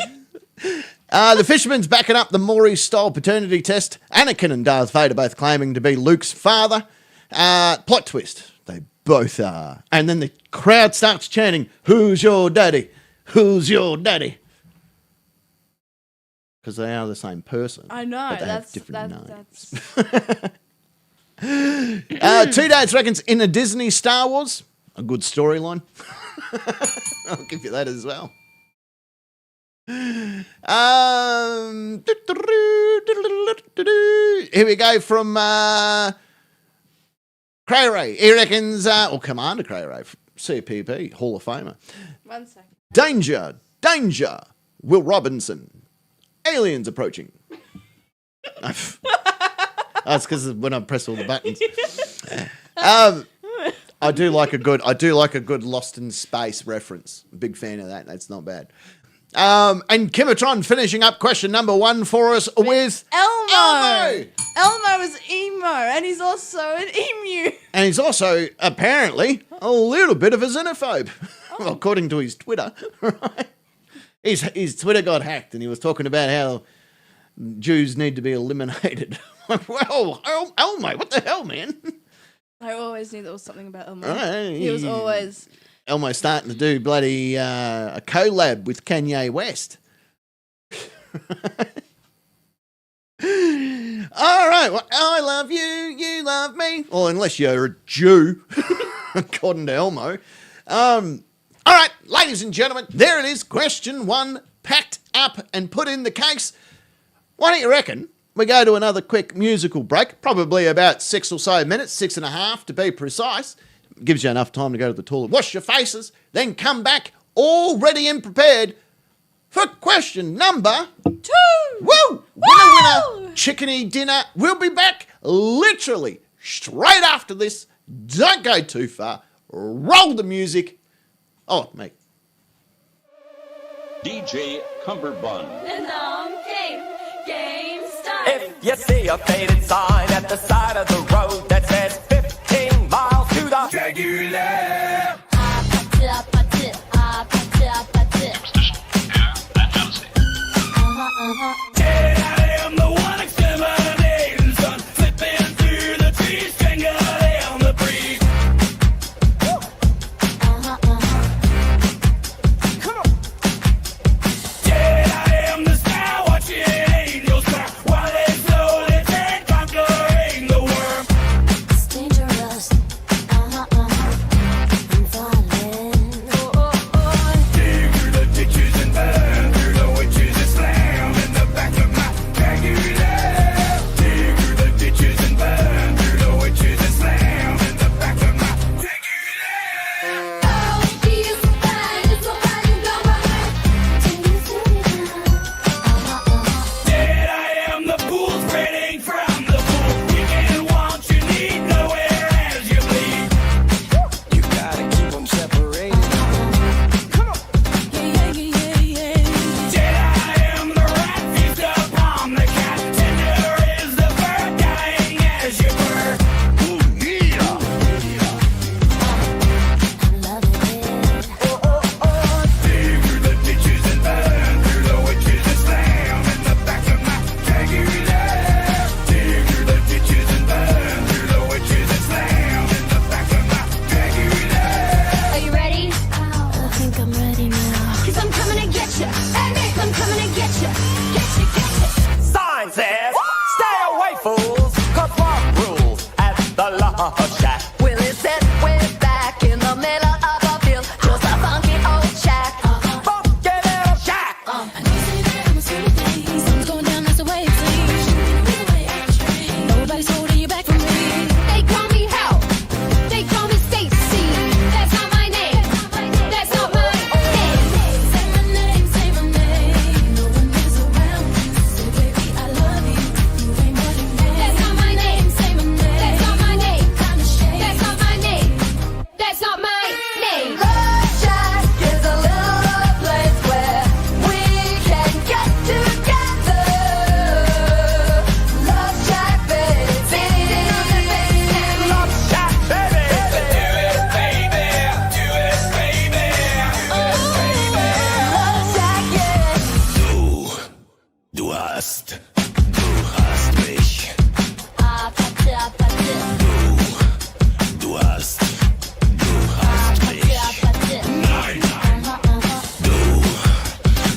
The Fisherman's backing up the Maury-style paternity test. Anakin and Darth Vader both claiming to be Luke's father. Plot twist. They both are. And then the crowd starts chanting, who's your daddy? Who's your daddy? Because they are the same person. I know. But they have That's different names. Two Dads reckons in a Disney Star Wars, a good storyline. I'll give you that as well. Here we go from Cray Ray. He reckons, or Commander Cray Ray, CPP, Hall of Famer. 1 second. Danger, Will Robinson. Aliens approaching. That's because when I press all the buttons. I do like a good Lost in Space reference. Big fan of that. That's not bad. And Kimatron finishing up question number 1 for us with Elmo. Elmo is emo, and he's also an emu. And he's also, apparently, a little bit of a xenophobe, according to his Twitter. Right? His Twitter got hacked, and he was talking about how Jews need to be eliminated. Well, Elmo, what the hell, man? I always knew there was something about Elmo. Right. He was always... Elmo's starting to do bloody a collab with Kanye West. All right, well, I love you, you love me. Well, unless you're a Jew, according to Elmo. All right, ladies and gentlemen, there it is. Question 1 packed up and put in the case. What do you reckon? We go to another quick musical break, probably about 6 or so minutes, 6.5 to be precise. Gives you enough time to go to the toilet, wash your faces, then come back all ready and prepared for question number 2. Woo! Winner, chickeny dinner. We'll be back literally straight after this. Don't go too far. Roll the music. Oh, mate. DJ Cumberbund. If you see a faded sign at the side of the road that says 15 miles to the Jagular. I am the one exterminating son, flipping through the trees, strangling the breeze. Come on. I am the star watching angels cry while they slowly turn, conquering the worm. It's dangerous. I'm falling. Dig through the ditches and burn through the witches and slam in the back of my Jagular. Dig through the ditches and burn through the witches and slam in the back of my Jagular. Oh, he is so fine, it's so fine, you go Dead, I am the pool spreading from the pool. You can want, you need nowhere as you bleed. You gotta keep them separated. Come on. Dead, I am the rat, feast upon the cat. Tender is the bird, dying as you burn. Dig through the ditches and burn through the witches and slam in the back of my Jagular. Dig through the ditches and burn through the witches and slam in the back of my Jagular. Are you ready? I think I'm ready now. Cause I'm coming to get ya. I'm coming to get ya. Get ya, get ya. Sign says, stay away, fools, cause one rules at the love shack. Willie said we're back in the middle of a field, just a funky old shack. Funky little shack. I know you say that I'm a silly thing. Something's going down, that's the way it seems. Nobody's holding you back from me. They call me Hal. They call me Stacy. That's not my name. That's not my name. Say my name, say my name. No one is around you. Say, baby, I love you. You ain't more than that. That's not my name, say my name. That's not my name. Kinda shade. That's not my name. That's not my name. Love shack is a little place where we can get together. Love shack, baby. Love shack, baby. Do it, baby. Do it, baby. Love shack, yeah. Du hast mich. Du hast mich. Nein,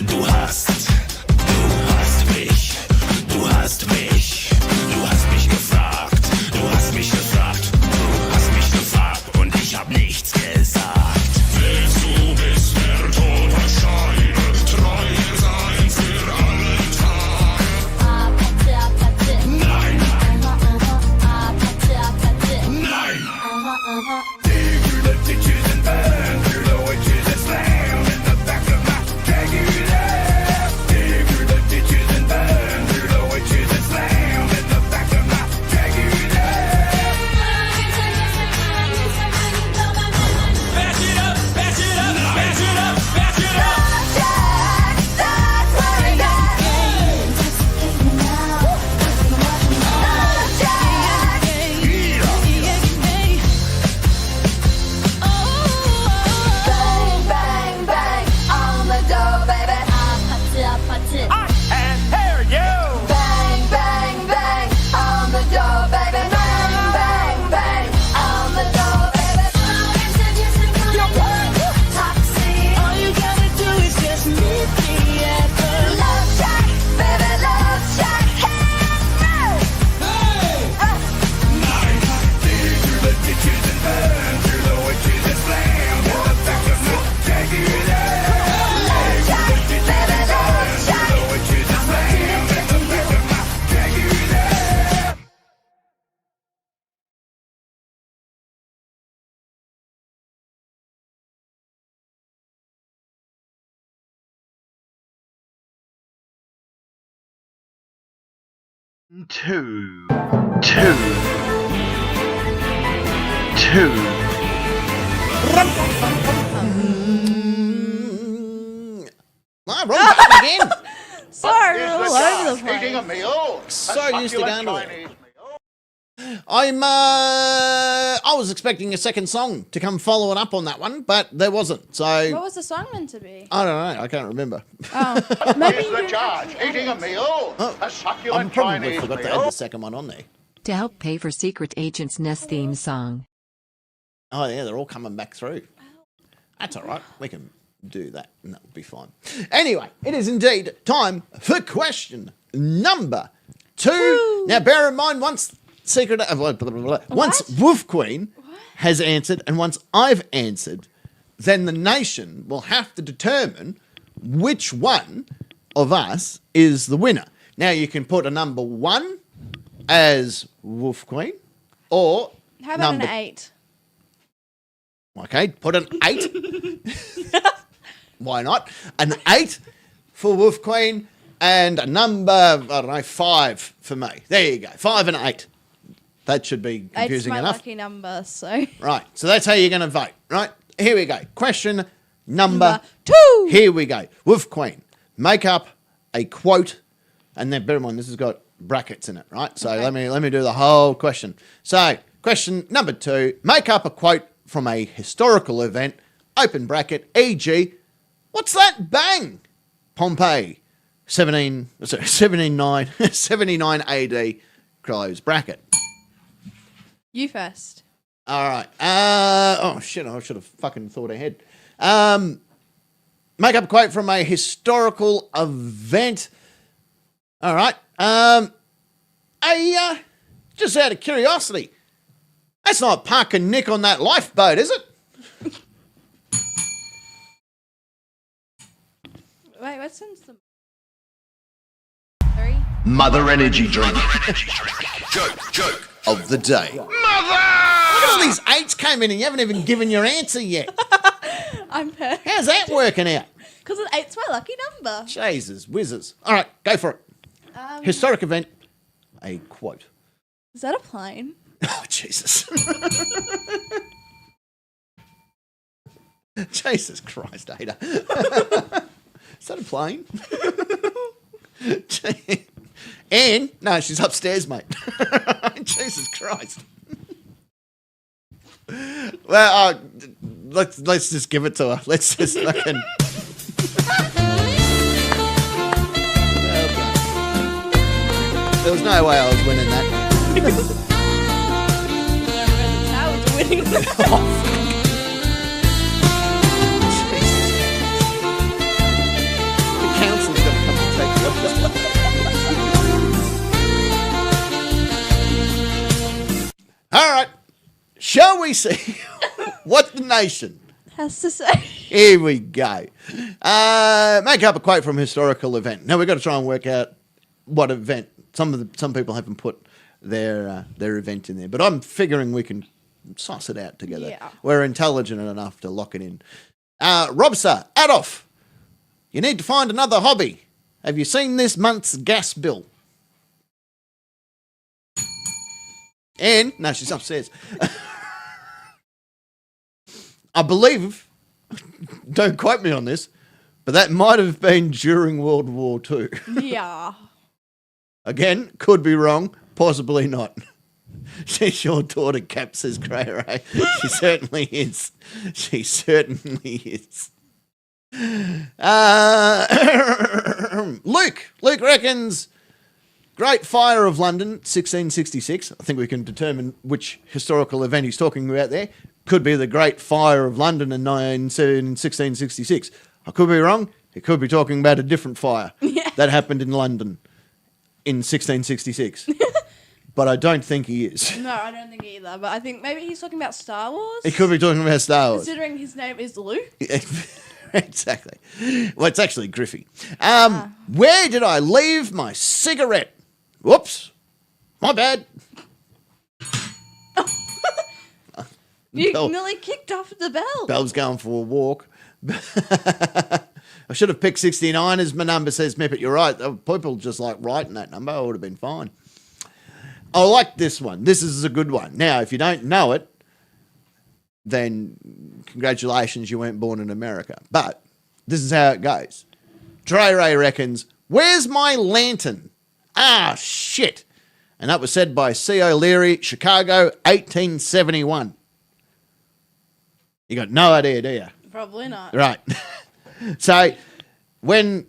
du hast mich. Du hast mich. Du hast mich gefragt. Du hast mich gefragt. Du hast mich gefragt und ich hab nichts gesagt. Willst du bis der Tod erscheine, treu sein für allen Tag? Two. Ah, wrong button again. Sorry, we're Is all the over the judge eating a place. meal? So used to succulent going to it. Chinese meal. I was expecting a second song to come following up on that one, but there wasn't. So What was the song meant to be? I don't know. I can't remember. Oh, maybe Is you the didn't judge actually eating add a it. meal? Oh, A I succulent probably Chinese forgot to meal? add the second one on there. To help pay for Secret Agent's Nest theme song. Oh yeah, they're all coming back through. That's all right. We can do that, and that'll be fine. Anyway, it is indeed time for question number 2. Now, bear in mind, once once Wolf Queen has answered, and once I've answered, then the nation will have to determine which one of us is the winner. Now, you can put a number 1 as Wolf Queen, or How about number an 8? Okay, put an 8. Why not? An 8 for Wolf Queen and a number, I don't know, 5 for me. There you go. 5 and 8. That should be Eight's confusing my enough. lucky number, so. Right, so that's how you're going to vote. Right, here we go. Question number 2. Here we go. Wolf Queen, make up a quote, and then bear in mind this has got brackets in it, right? So Okay. let me do the whole question. So question number 2, make up a quote from a historical event, open bracket, e.g., what's that bang? Pompeii, 79 AD, close bracket. You first. All right. Oh, shit, I should have fucking thought ahead. Make up a quote from a historical event. All right. Just out of curiosity, that's not Park and Nick on that lifeboat, is it? Wait, what's in the 3? Mother Energy Drink. Joke. Of the day. Mother! Look at all these 8s came in and you haven't even given your answer yet. I'm perfect. How's that working out? Because an 8's my lucky number. Jesus, whizzes. All right, go for it. Historic event, a quote. Is that a plane? Oh, Jesus. Jesus Christ, Ada. Is that a plane? Anne? No, she's upstairs, mate. Jesus Christ. Well, let's just give it to her. Let's just fucking... There was no way I was winning that. I was winning. The council's going to come and take you off. All right. Shall we see what the nation... Has to say. Here we go. Make up a quote from a historical event. Now, we've got to try and work out what event. Some people haven't put their event in there, but I'm figuring we can suss it out together. Yeah. We're intelligent enough to lock it in. Robster, Adolf, you need to find another hobby. Have you seen this month's gas bill? Anne? No, she's upstairs. I believe, don't quote me on this, but that might have been during World War II. Yeah. Again, could be wrong, possibly not. She's your daughter, Cap, says Cray. She certainly is. She certainly is. Luke reckons Great Fire of London, 1666. I think we can determine which historical event he's talking about there. Could be the Great Fire of London in 1666. I could be wrong. He could be talking about a different fire that happened in London in 1666. But I don't think he is. No, I don't think either. But I think maybe he's talking about Star Wars. He could be talking about Star Wars. Considering his name is Luke. Exactly. Well, it's actually Griffey. Where did I leave my cigarette? Whoops. My bad. You Bell- nearly kicked off the bell. Bell's going for a walk. I should have picked 69 as my number, says Mippet. You're right. People just like writing that number. I would have been fine. I like this one. This is a good one. Now, if you don't know it, then congratulations, you weren't born in America. But this is how it goes. Dre Ray reckons, where's my lantern? Ah, shit. And that was said by C. O'Leary, Chicago, 1871. You got no idea, do you? Probably not. Right. So when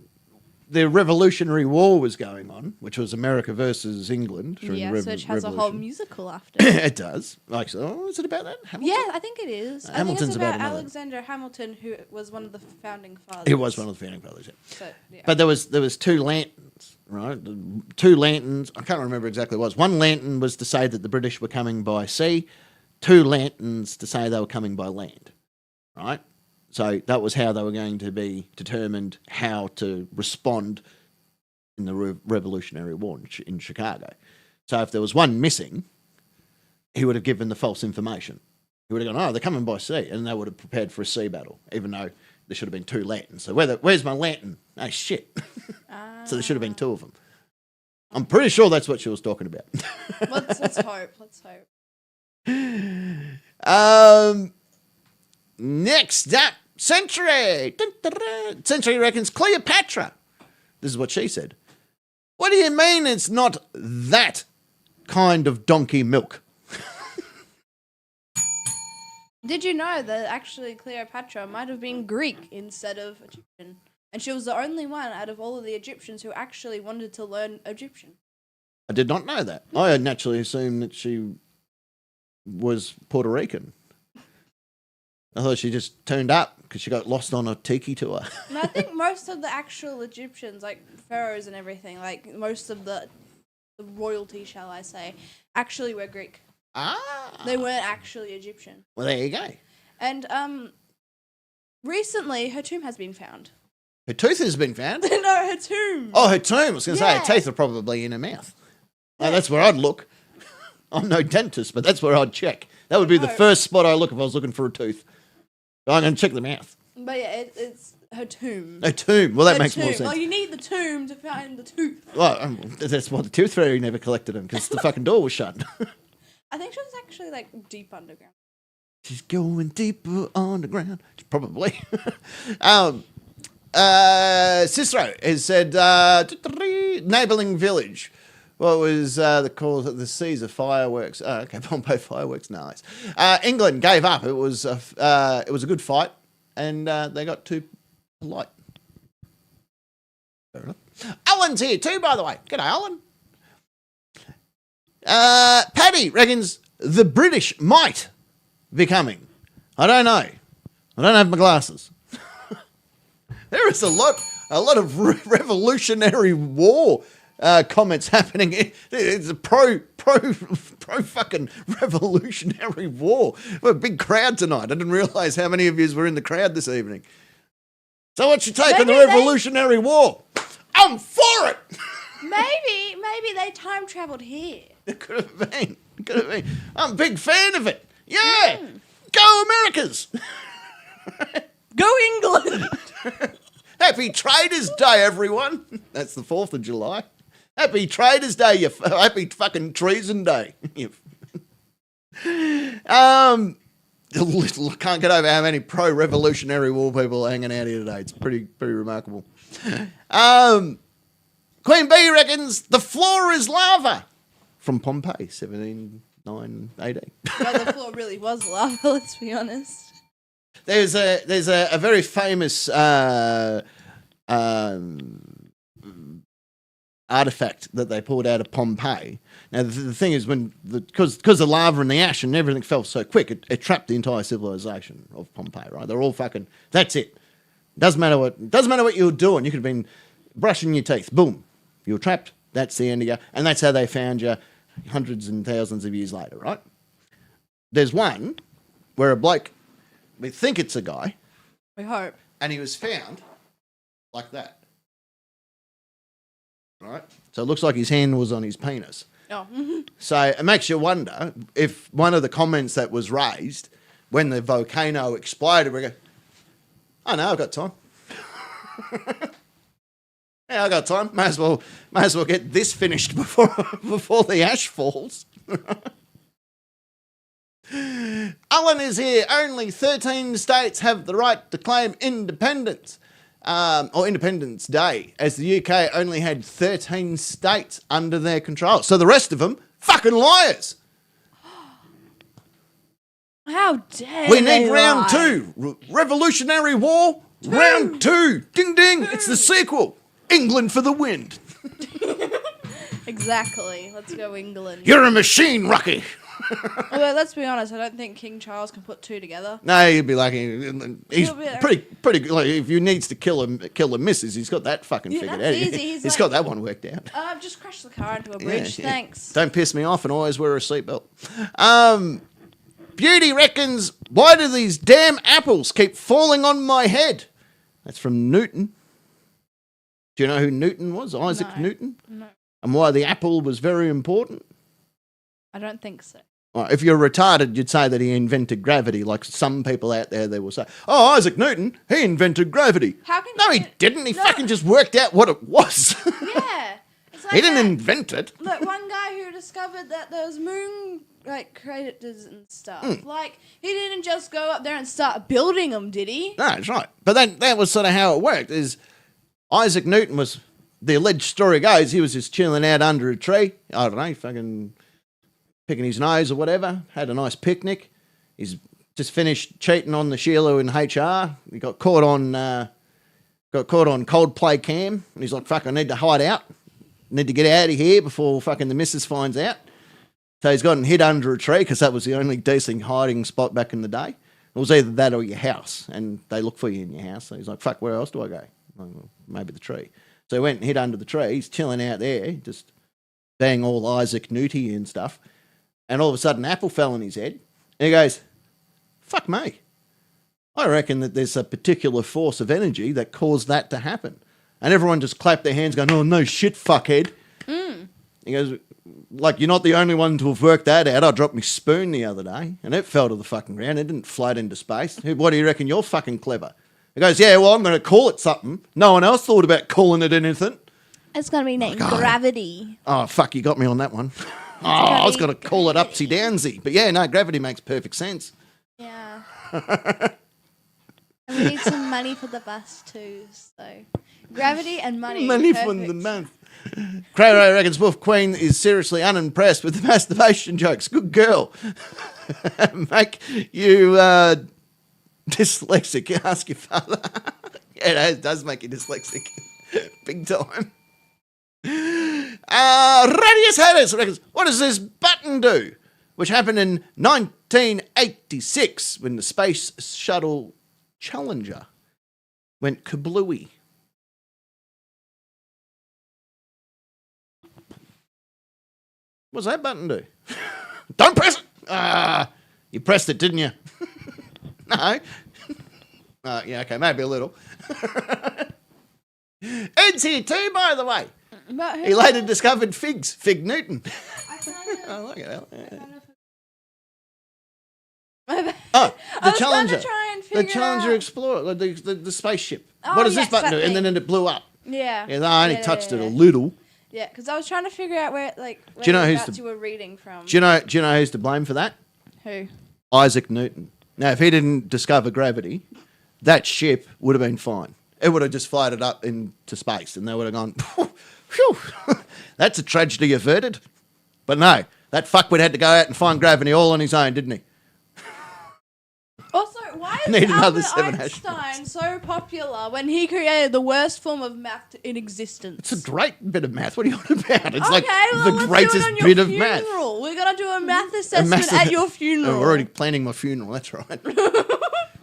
the Revolutionary War was going on, which was America versus England. During the which has a whole Revolution. musical after. It does. Like, oh, is it about that? Hamilton? Yeah, I think it is. I think Hamilton's it's about about another. Alexander Hamilton, who was one of the founding fathers. He was one of the founding fathers, yeah. So, yeah. But there was two lanterns, right? Two lanterns. I can't remember exactly what it was. One lantern was to say that the British were coming by sea. Two lanterns to say they were coming by land, right? So that was how they were going to be determined how to respond in the Revolutionary War in Chicago. So if there was one missing, he would have given the false information. He would have gone, oh, they're coming by sea, and they would have prepared for a sea battle, even though there should have been two lanterns. So where's my lantern? Oh, shit. So there should have been two of them. I'm pretty sure that's what she was talking about. Let's hope. Let's hope. Next up, Century. Century reckons Cleopatra. This is what she said. What do you mean it's not that kind of donkey milk? Did you know that actually Cleopatra might have been Greek instead of Egyptian? And she was the only one out of all of the Egyptians who actually wanted to learn Egyptian. I did not know that. I had naturally assumed that she was Puerto Rican. I thought she just turned up because she got lost on a tiki tour. And I think most of the actual Egyptians, like pharaohs and everything, like most of the royalty, shall I say, actually were Greek. Ah. They weren't actually Egyptian. Well, there you go. And recently her tomb has been found. Her tooth has been found? No, her tomb. Oh, her tomb. I was going to say Yeah. her teeth are probably in her mouth. Oh, that's where I'd look. I'm no dentist, but that's where I'd check. That would be the first spot I look if I was looking for a tooth. I'm going to check the mouth. But yeah, it's her tomb. A tomb. Well, that Her makes more tomb. sense. Well, you need the tomb to find the tooth. Well, that's why the tooth fairy never collected them, because the fucking door was shut. I think she was actually like deep underground. She's going deeper underground. Probably. Cicero has said, neighbouring village. What was the cause of the Caesar fireworks? Oh, okay, Pompeii fireworks, nice. England gave up. It was a good fight, and they got too polite. Fair enough. Alan's here too, by the way. G'day, Alan. Paddy reckons the British might be coming. I don't know. I don't have my glasses. There is a lot of Revolutionary War comments happening. It's a pro fucking Revolutionary War. We're a big crowd tonight. I didn't realise how many of you were in the crowd this evening. So what's your take on the Revolutionary War? I'm for it. Maybe they time travelled here. It could have been. I'm a big fan of it. Yeah. Go Americas. Go England. Happy Traders Day, everyone. That's the 4th of July. Happy Traders Day, you happy fucking treason day. Can't get over how many pro-Revolutionary War people are hanging out here today. It's pretty remarkable. Queen Bee reckons the floor is lava from Pompeii, 1709 AD. Well, the floor really was lava, let's be honest. There's a very famous artifact that they pulled out of Pompeii. Now the thing is, because the lava and the ash and everything fell so quick, it trapped the entire civilization of Pompeii. Right? They're all fucking. That's it. Doesn't matter what you were doing. You could have been brushing your teeth. Boom, you were trapped. That's the end of you. And that's how they found you hundreds and thousands of years later. Right? There's one where a bloke. We think it's a guy. We hope. And he was found like that. Right? So it looks like his hand was on his penis. Oh. So it makes you wonder if one of the comments that was raised when the volcano exploded, we go, oh no, I've got time. Yeah, I got time. May as well get this finished before the ash falls. Alan is here. Only 13 states have the right to claim independence, or Independence Day, as the UK only had 13 states under their control. So the rest of them, fucking liars. How dare We they need round lie. 2. Revolutionary War, round 2. Ding ding, it's the sequel. England for the win. Exactly. Let's go England. You're a machine, Rocky. Although, let's be honest, I don't think King Charles can put 2 together. No, you'd be like, he's He'll be- pretty good. Like, if you needs to kill a missus, he's got that fucking figured that's out. easy. He's He's got like- that one worked out. I've just crashed the car into a bridge. Yeah. Thanks. Don't piss me off and always wear a seatbelt. Beauty reckons, why do these damn apples keep falling on my head? That's from Newton. Do you know who Newton was? Isaac No. Newton? No, And why the apple was very important? I don't think so. Well, if you're retarded, you'd say that he invented gravity, like some people out there, they will say, oh, Isaac Newton, he invented gravity. How can No, you- he didn't. He No. fucking just worked out what it was. Yeah. It's like He didn't that- invent it. Look, one guy who discovered that there was moon craters and stuff. Hmm. Like, he didn't just go up there and start building them, did he? No, that's right. But then that was sort of how it worked, is Isaac Newton was, the alleged story goes, he was just chilling out under a tree. I don't know, fucking picking his nose or whatever, had a nice picnic. He's just finished cheating on the Sheila in HR. He got caught on Coldplay cam, and he's like, fuck, I need to hide out. Need to get out of here before fucking the missus finds out. So he's gotten hid under a tree because that was the only decent hiding spot back in the day. It was either that or your house, and they look for you in your house. So he's like, fuck, where else do I go? Like, well, maybe the tree. So he went and hid under the tree. He's chilling out there, just being all Isaac Newty and stuff. And all of a sudden, an apple fell on his head. And he goes, fuck me. I reckon that there's a particular force of energy that caused that to happen. And everyone just clapped their hands going, oh, no shit, fuckhead. He goes, like, you're not the only one to have worked that out. I dropped my spoon the other day, and it fell to the fucking ground. It didn't float into space. What do you reckon? You're fucking clever. He goes, yeah, well, I'm going to call it something. No one else thought about calling it anything. It's going to be named God. gravity. Oh, fuck, you got me on that one. Oh, I was going to call it upsy downsy. But yeah, no, gravity makes perfect sense. Yeah. And we need some money for the bus too, so gravity and money. Money from perfect. the month. Cray reckons Wolf Queen is seriously unimpressed with the masturbation jokes. Good girl. Make you dyslexic. Ask your father. Yeah, it does make you dyslexic. Big time. Radius Haters reckons, what does this button do? Which happened in 1986 when the Space Shuttle Challenger went kablooey. What's that button do? Don't press it! You pressed it, didn't you? No. Yeah, okay, maybe a little. Ed's here too, by the way. But who He later discovered figs. Fig Newton. I kind of, Oh, look at that. Yeah. I Oh, the was Challenger. gonna try and The figure Challenger out- Explorer, the spaceship. Oh, What does this yes, button do? that And then thing. it blew up. Yeah. Yeah, I only Yeah, touched yeah, it a yeah. little. Yeah, because I was trying to figure out where, Do you know who's whereabouts the- you were reading from. Do you know who's to blame for that? Who? Isaac Newton. Now, if he didn't discover gravity, that ship would have been fine. It would have just floated up into space, and they would have gone, phew, that's a tragedy averted. But no, that fuckwit had to go out and find gravity all on his own, didn't he? Also, why is Need another Albert 7 Einstein so popular when he created the worst form of math in existence? It's a great bit of math. What are you on about? It's Okay, like well, the let's greatest do it on your bit of math. funeral. We're gonna do a math assessment math- at your funeral. I'm already planning my funeral, that's right.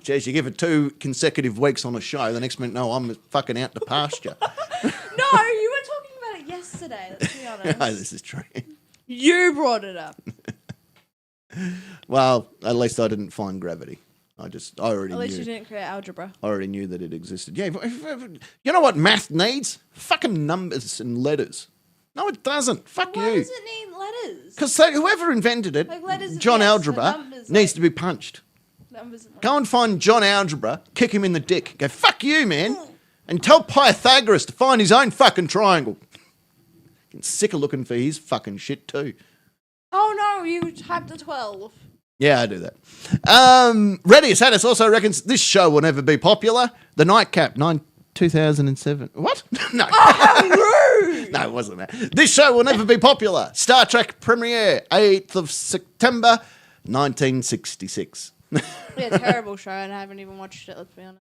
Jeez, you give it 2 consecutive weeks on a show, the next minute, no, I'm fucking out to pasture. No, you were talking about it yesterday. Let's be honest. No, this is true. You brought it up. Well, at least I didn't find gravity. I already At least knew. you didn't create algebra. I already knew that it existed. Yeah, you know what math needs? Fucking numbers and letters. No, it doesn't. Fuck Why you. does it need letters? Because whoever invented it, Like letters, John yes, Algebra, but numbers, needs like- to be punched. Numbers and Go and find John Algebra, kick him in the dick. Go, fuck you, man. And tell Pythagoras to find his own fucking triangle. Getting sick of looking for his fucking shit too. Oh no, you typed the 12. Yeah, I do that. Reddy Hattis also reckons this show will never be popular. The Nightcap, 2007. What? No. Oh, how rude! No, it wasn't that. This show will never be popular. Star Trek premiere, 8th of September, 1966. Yeah, terrible show, and I haven't even watched it, let's be honest.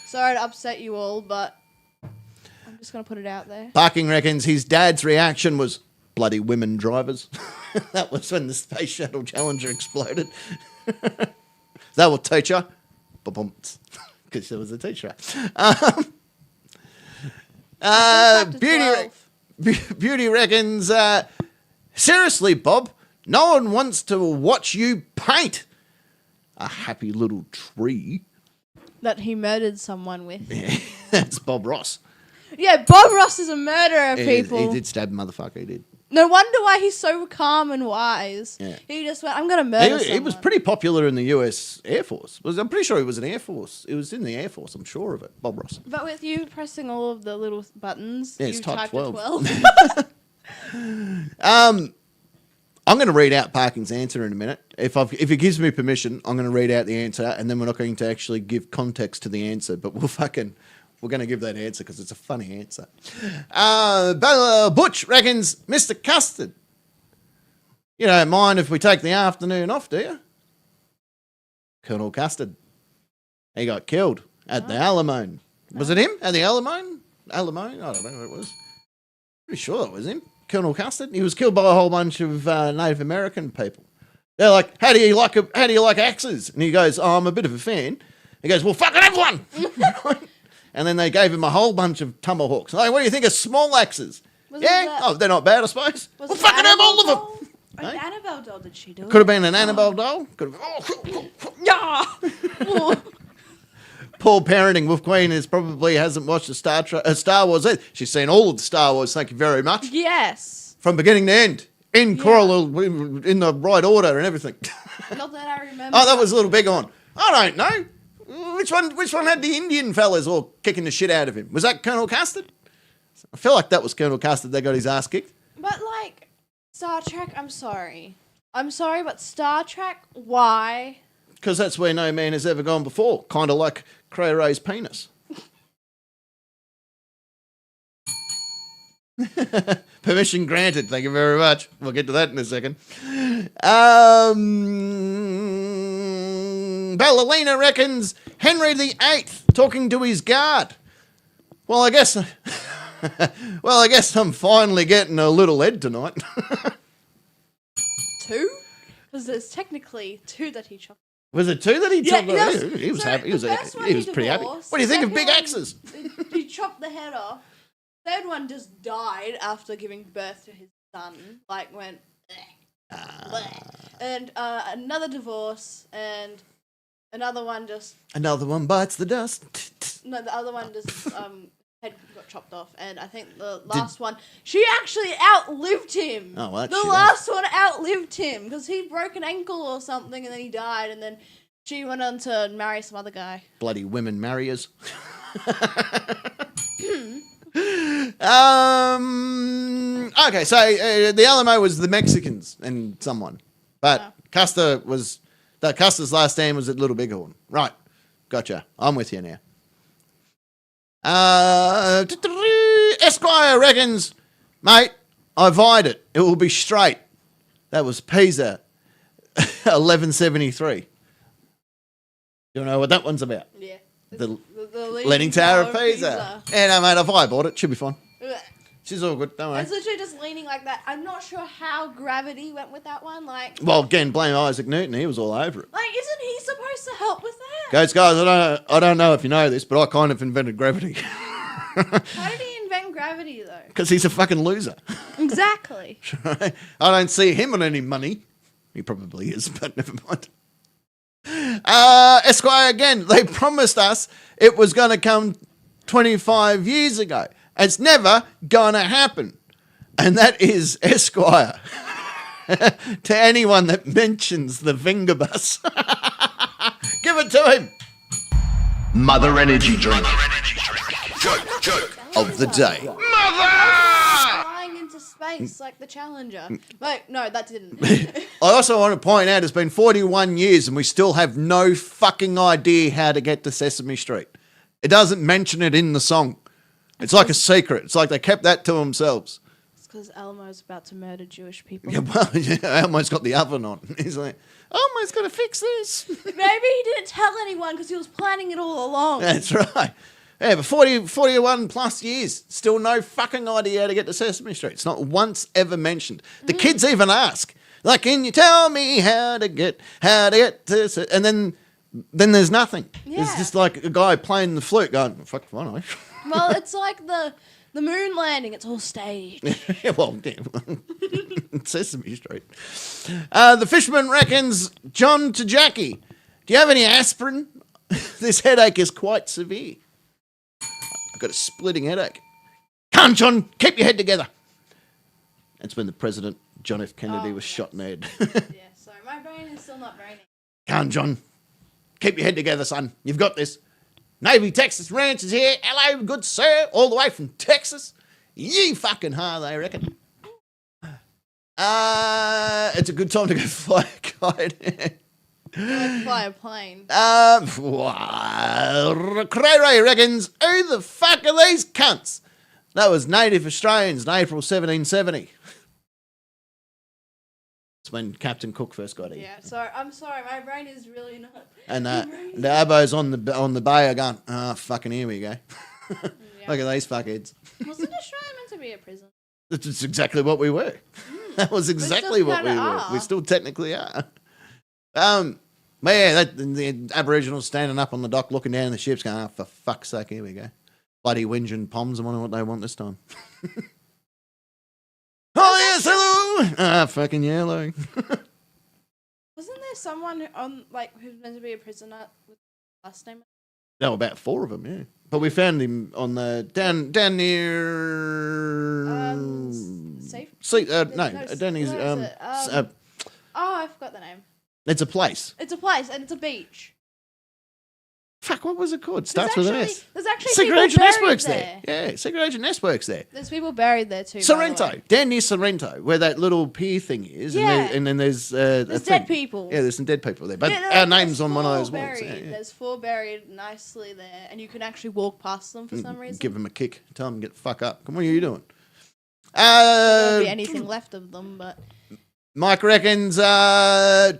Sorry to upset you all, but I'm just going to put it out there. Parking reckons his dad's reaction was bloody women drivers. That was when the Space Shuttle Challenger exploded. That will teach her. Because there was a teacher. Beauty reckons, seriously, Bob, no one wants to watch you paint a happy little tree. That he murdered someone with. That's Bob Ross. Yeah, Bob Ross is a murderer of people. He did stab a motherfucker, he did. No wonder why he's so calm and wise. Yeah. He just went, I'm going to murder someone. He was pretty popular in the US Air Force. I'm pretty sure he was in Air Force. It was in the Air Force, I'm sure of it. Bob Ross. But with you pressing all of the little buttons, Yeah, it's you type typed a 12. I'm going to read out Parking's answer in a minute. If he gives me permission, I'm going to read out the answer, and then we're not going to actually give context to the answer, but we're going to give that answer because it's a funny answer. Butch reckons Mr. Custard. You don't mind if we take the afternoon off, do you? Colonel Custard. He got killed at the Alamo. Was it him at the Alamo? Alamo? I don't know what it was. Pretty sure it was him. Colonel Custard. He was killed by a whole bunch of Native American people. They're like, how do you like axes? And he goes, oh, I'm a bit of a fan. He goes, well, fucking have one. And then they gave him a whole bunch of tomahawks. Like, what do you think of small axes? Oh, they're not bad, I suppose. Well, fucking have all of them. An Annabelle doll, did she do it? Could have been an Annabelle doll. Could have. Yeah. Poor parenting. Wolf Queen probably hasn't watched a Star Wars either. She's seen all of the Star Wars. Thank you very much. Yes. From beginning to end, in the right order and everything. Not that I remember. Oh, that was a little big on. I don't know. Which one had the Indian fellas all kicking the shit out of him? Was that Colonel Custard? I feel like that was Colonel Custard that got his ass kicked. But like Star Trek, I'm sorry, but Star Trek, why? Because that's where no man has ever gone before. Kind of like Cray Ray's penis. Permission granted. Thank you very much. We'll get to that in a second. Ballerina reckons Henry VIII talking to his guard. Well, I guess I'm finally getting a little head tonight. 2? Because there's technically 2 that he chopped. Was it 2 that he chopped? Yeah, He was happy. He was pretty happy. What do you think of big axes? He chopped the head off. Third one just died after giving birth to his son. Like went, bleh. And another divorce, and another one just. Another one bites the dust. No, the other one just head got chopped off, and I think the last one, she actually outlived him. Oh, well, the last one outlived him because he broke an ankle or something, and then he died, and then she went on to marry some other guy. Bloody women marriers. Okay, so the Alamo was the Mexicans and someone, but Custer's last name was at Little Bighorn. Right, gotcha. I'm with you now. Esquire reckons, mate, I vied it. It will be straight. That was Pisa, 1173. You know what that one's about? Yeah. The Leaning Tower of Pisa. Yeah, no, mate, I bought it. Should be fine. She's all good. Don't worry. It's literally just leaning like that. I'm not sure how gravity went with that one. Like, well, again, blame Isaac Newton. He was all over it. like, isn't he supposed to help with that? Guys, I don't know if you know this, but I kind of invented gravity. How did he invent gravity though? Because he's a fucking loser. Exactly. I don't see him on any money. He probably is, but never mind. Esquire again. They promised us it was going to come 25 years ago. It's never going to happen. And that is Esquire. To anyone that mentions the finger bus. Give it to him. Mother Energy Drink. Joke. of the day. Flying into space like the Challenger. Like, no, that didn't. I also want to point out it's been 41 years and we still have no fucking idea how to get to Sesame Street. It doesn't mention it in the song. It's like a secret. It's like they kept that to themselves. It's because Elmo's about to murder Jewish people. Yeah, well, Elmo's got the oven on. He's like, Elmo's got to fix this. Maybe he didn't tell anyone because he was planning it all along. That's right. Yeah, but 41 plus years, still no fucking idea how to get to Sesame Street. It's not once ever mentioned. The kids even ask, like, can you tell me how to get to and then there's nothing. Yeah. It's just like a guy playing the flute going, fuck, I don't know. Well, it's like the moon landing. It's all staged. Yeah, well, damn. Sesame Street. The fisherman reckons, John to Jackie, do you have any aspirin? This headache is quite severe. I've got a splitting headache. Come on, John, keep your head together. That's when the president, John F. Kennedy, was shot in the head. Yeah, sorry, my brain is still not braining. Come on, John, keep your head together, son. You've got this. Navy Texas Ranch is here. Hello, good sir, all the way from Texas. Ye fucking ha, they reckon. It's a good time to go fly a kite. Fly a plane. Cray reckons, who the fuck are these cunts? That was Native Australians in April 1770. It's when Captain Cook first got here. Yeah, sorry, I'm sorry, my brain is really not. And the abos on the bay are going, fucking here we go. Look at these fuckheads. Wasn't Australia meant to be a prison? That's exactly what we were. That was exactly what we were. are. We still technically are. But yeah, the Aboriginals standing up on the dock looking down the ships going, for fuck's sake, here we go. Bloody whinging Poms, I wonder what they want this time. Oh, yes, hello! Fucking yellow. Wasn't there someone who's meant to be a prisoner with the last name? No, about 4 of them, yeah. But we found him on the down near Safe. Down his oh, I forgot the name. it's a place. It's a place and it's a beach. Fuck, what was it called? Starts with an S. There's actually Secret people Agent S buried works there. there. Yeah, Secret Agent S works there. There's people buried there too. by the Sorrento, way. down near Sorrento, where that little pier thing is, Yeah. and then there's There's dead people. Yeah, there's some dead people there, but Yeah, no, our there's name's on one of 4 those walls. buried. Yeah. There's 4 buried nicely there, and you can actually walk past them for some reason. Give them a kick, tell them to get the fuck up. Come on, what are you doing? There won't be anything left of them, but Mike reckons Trevor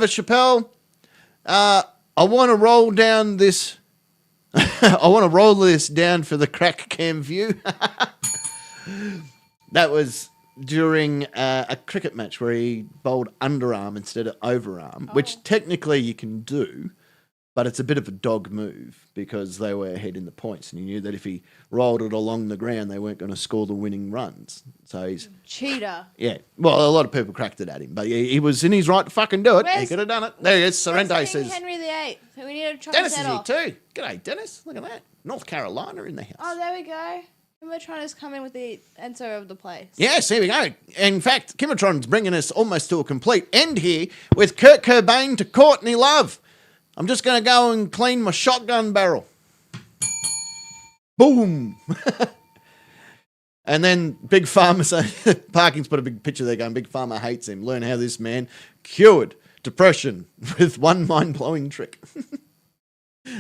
Chappelle. I want to roll down this. I want to roll this down for the crack cam view. That was during a cricket match where he bowled underarm instead of overarm, which technically you can do, but it's a bit of a dog move because they were ahead in the points, and he knew that if he rolled it along the ground, they weren't going to score the winning runs. So he's cheater. yeah. Well, a lot of people cracked it at him, but he was in his right to fucking do it. He Where's- could have done it. There he is. Sorrento Where's King says. Henry VIII. We need to chop Dennis his is head here off. too. G'day, Dennis. Look at that. North Carolina in the house. Oh, there we go. Kimbertron come in with the answer of the place. Yes, here we go. In fact, Kimotron's bringing us almost to a complete end here with Kurt Cobain to Courtney Love. I'm just going to go and clean my shotgun barrel. Boom. And then Big Pharma, Parking's put a big picture there going, Big Pharma hates him. Learn how this man cured depression with one mind-blowing trick.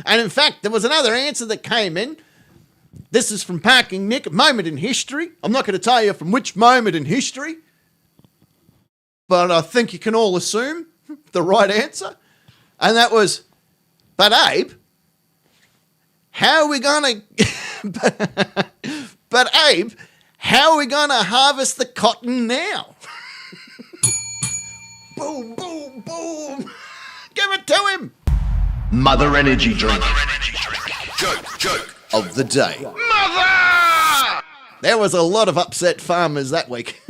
And in fact, there was another answer that came in. This is from Parking Nick, moment in history. I'm not going to tell you from which moment in history, but I think you can all assume the right answer. And that was, but Abe, how are we going to... But Abe, how are we going to harvest the cotton now? Boom, boom, boom. Give it to him. Mother Energy Drink Joke. Of the day. Mother! There was a lot of upset farmers that week.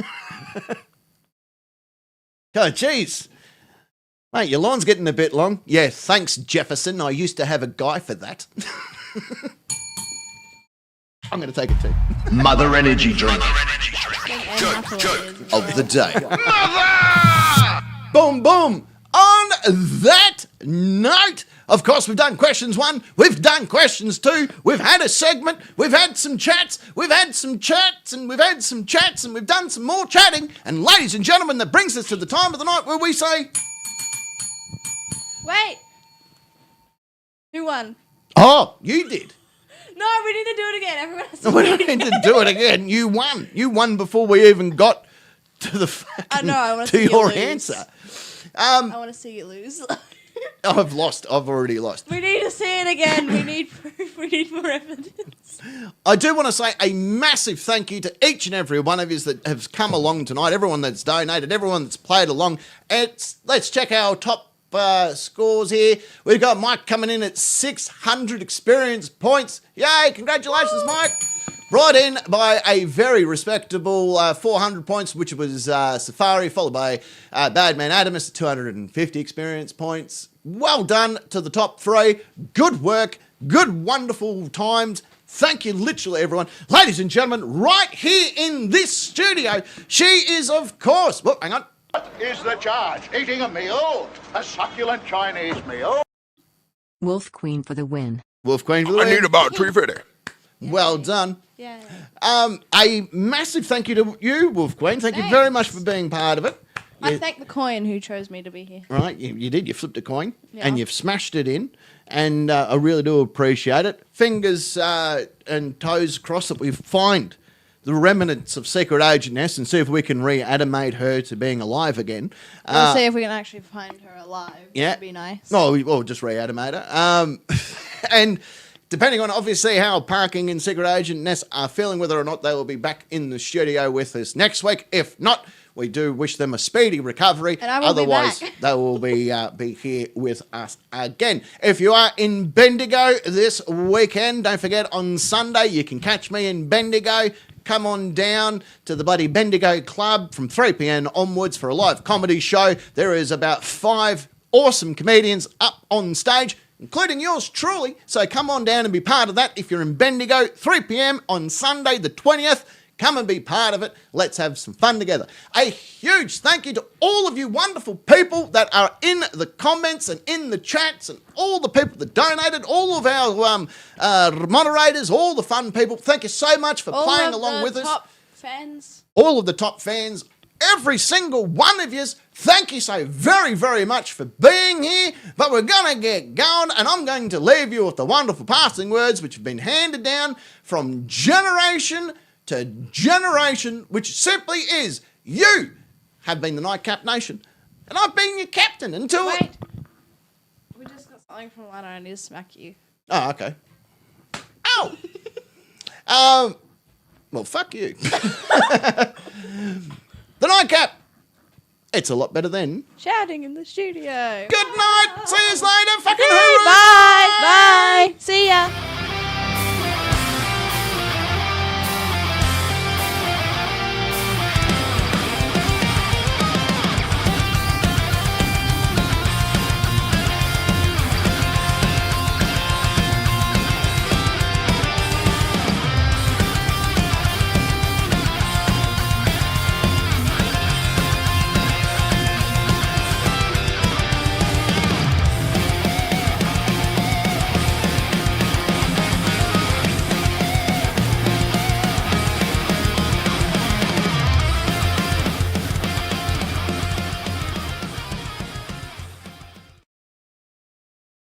Oh, jeez. Mate, your lawn's getting a bit long. Yeah, thanks, Jefferson. I used to have a guy for that. I'm going to take it too. Mother Energy Drink Of the day. Mother! Boom, boom. On that note, Of course, we've done questions 1, we've done questions 2, we've had a segment, we've had some chats, we've had some chats, and we've had some chats, and we've done some more chatting. And ladies and gentlemen, that brings us to the time of the night where we say, Wait. Who won? oh, you did. No, we need to do it again. Everyone has to We do it don't need again. to do it again. You won. You won before we even got to the I know, I wanna to see you your lose. answer. I want to see you lose. I've lost. I've already lost. We need to see it again. We need proof. We need more evidence. I do want to say a massive thank you to each and every one of you that have come along tonight, everyone that's donated, everyone that's played along. Let's check our top scores here. We've got Mike coming in at 600 experience points. Yay, congratulations, Mike. Brought in by a very respectable 400 points, which was Safari, followed by Badman Adamus at 250 experience points. Well done to the top 3. Good work. Good, wonderful times. Thank you, literally, everyone. Ladies and gentlemen, right here in this studio, she is, of course... Well, hang on. What is the charge? Eating a meal? A succulent Chinese meal? Wolf Queen for the win. Wolf Queen for the I win. need about 350. Well done. Yeah. A massive thank you to you, Wolf Queen. Thank you very much for being part of it. I thank the coin who chose me to be here. Right, you did. You flipped a coin Yeah. and you've smashed it in, and I really do appreciate it. Fingers and toes crossed that we find the remnants of Secret Agent Ness and see if we can reanimate her to being alive again. We'll see if we can actually find her alive. Yeah. That'd be nice. Oh, well, just reanimate her. And depending on obviously how Parking and Secret Agent Ness are feeling, whether or not they will be back in the studio with us next week. If not, we do wish them a speedy recovery. And I will Otherwise, be back. they will be here with us again. If you are in Bendigo this weekend, don't forget on Sunday you can catch me in Bendigo. Come on down to the bloody Bendigo Club from 3 p.m. onwards for a live comedy show. There is about 5 awesome comedians up on stage, including yours truly. So come on down and be part of that. If you're in Bendigo, 3 p.m. on Sunday the 20th, come and be part of it. Let's have some fun together. A huge thank you to all of you wonderful people that are in the comments and in the chats, and all the people that donated, all of our moderators, all the fun people. Thank you so much for playing along with us. Top fans. All of the top fans, every single one of yous, thank you so very, very much for being here. But we're going to get going, and I'm going to leave you with the wonderful passing words which have been handed down from generation to generation, which simply is, you have been the Nightcap Nation, and I've been your captain until... Wait. We just got something from Lana. I need to smack you. Oh, okay. Ow! Well, fuck you. The Nightcap. It's a lot better than... Shouting in the studio. Good night. See you later. Fucking Okay, hooroo. bye. Bye. See ya.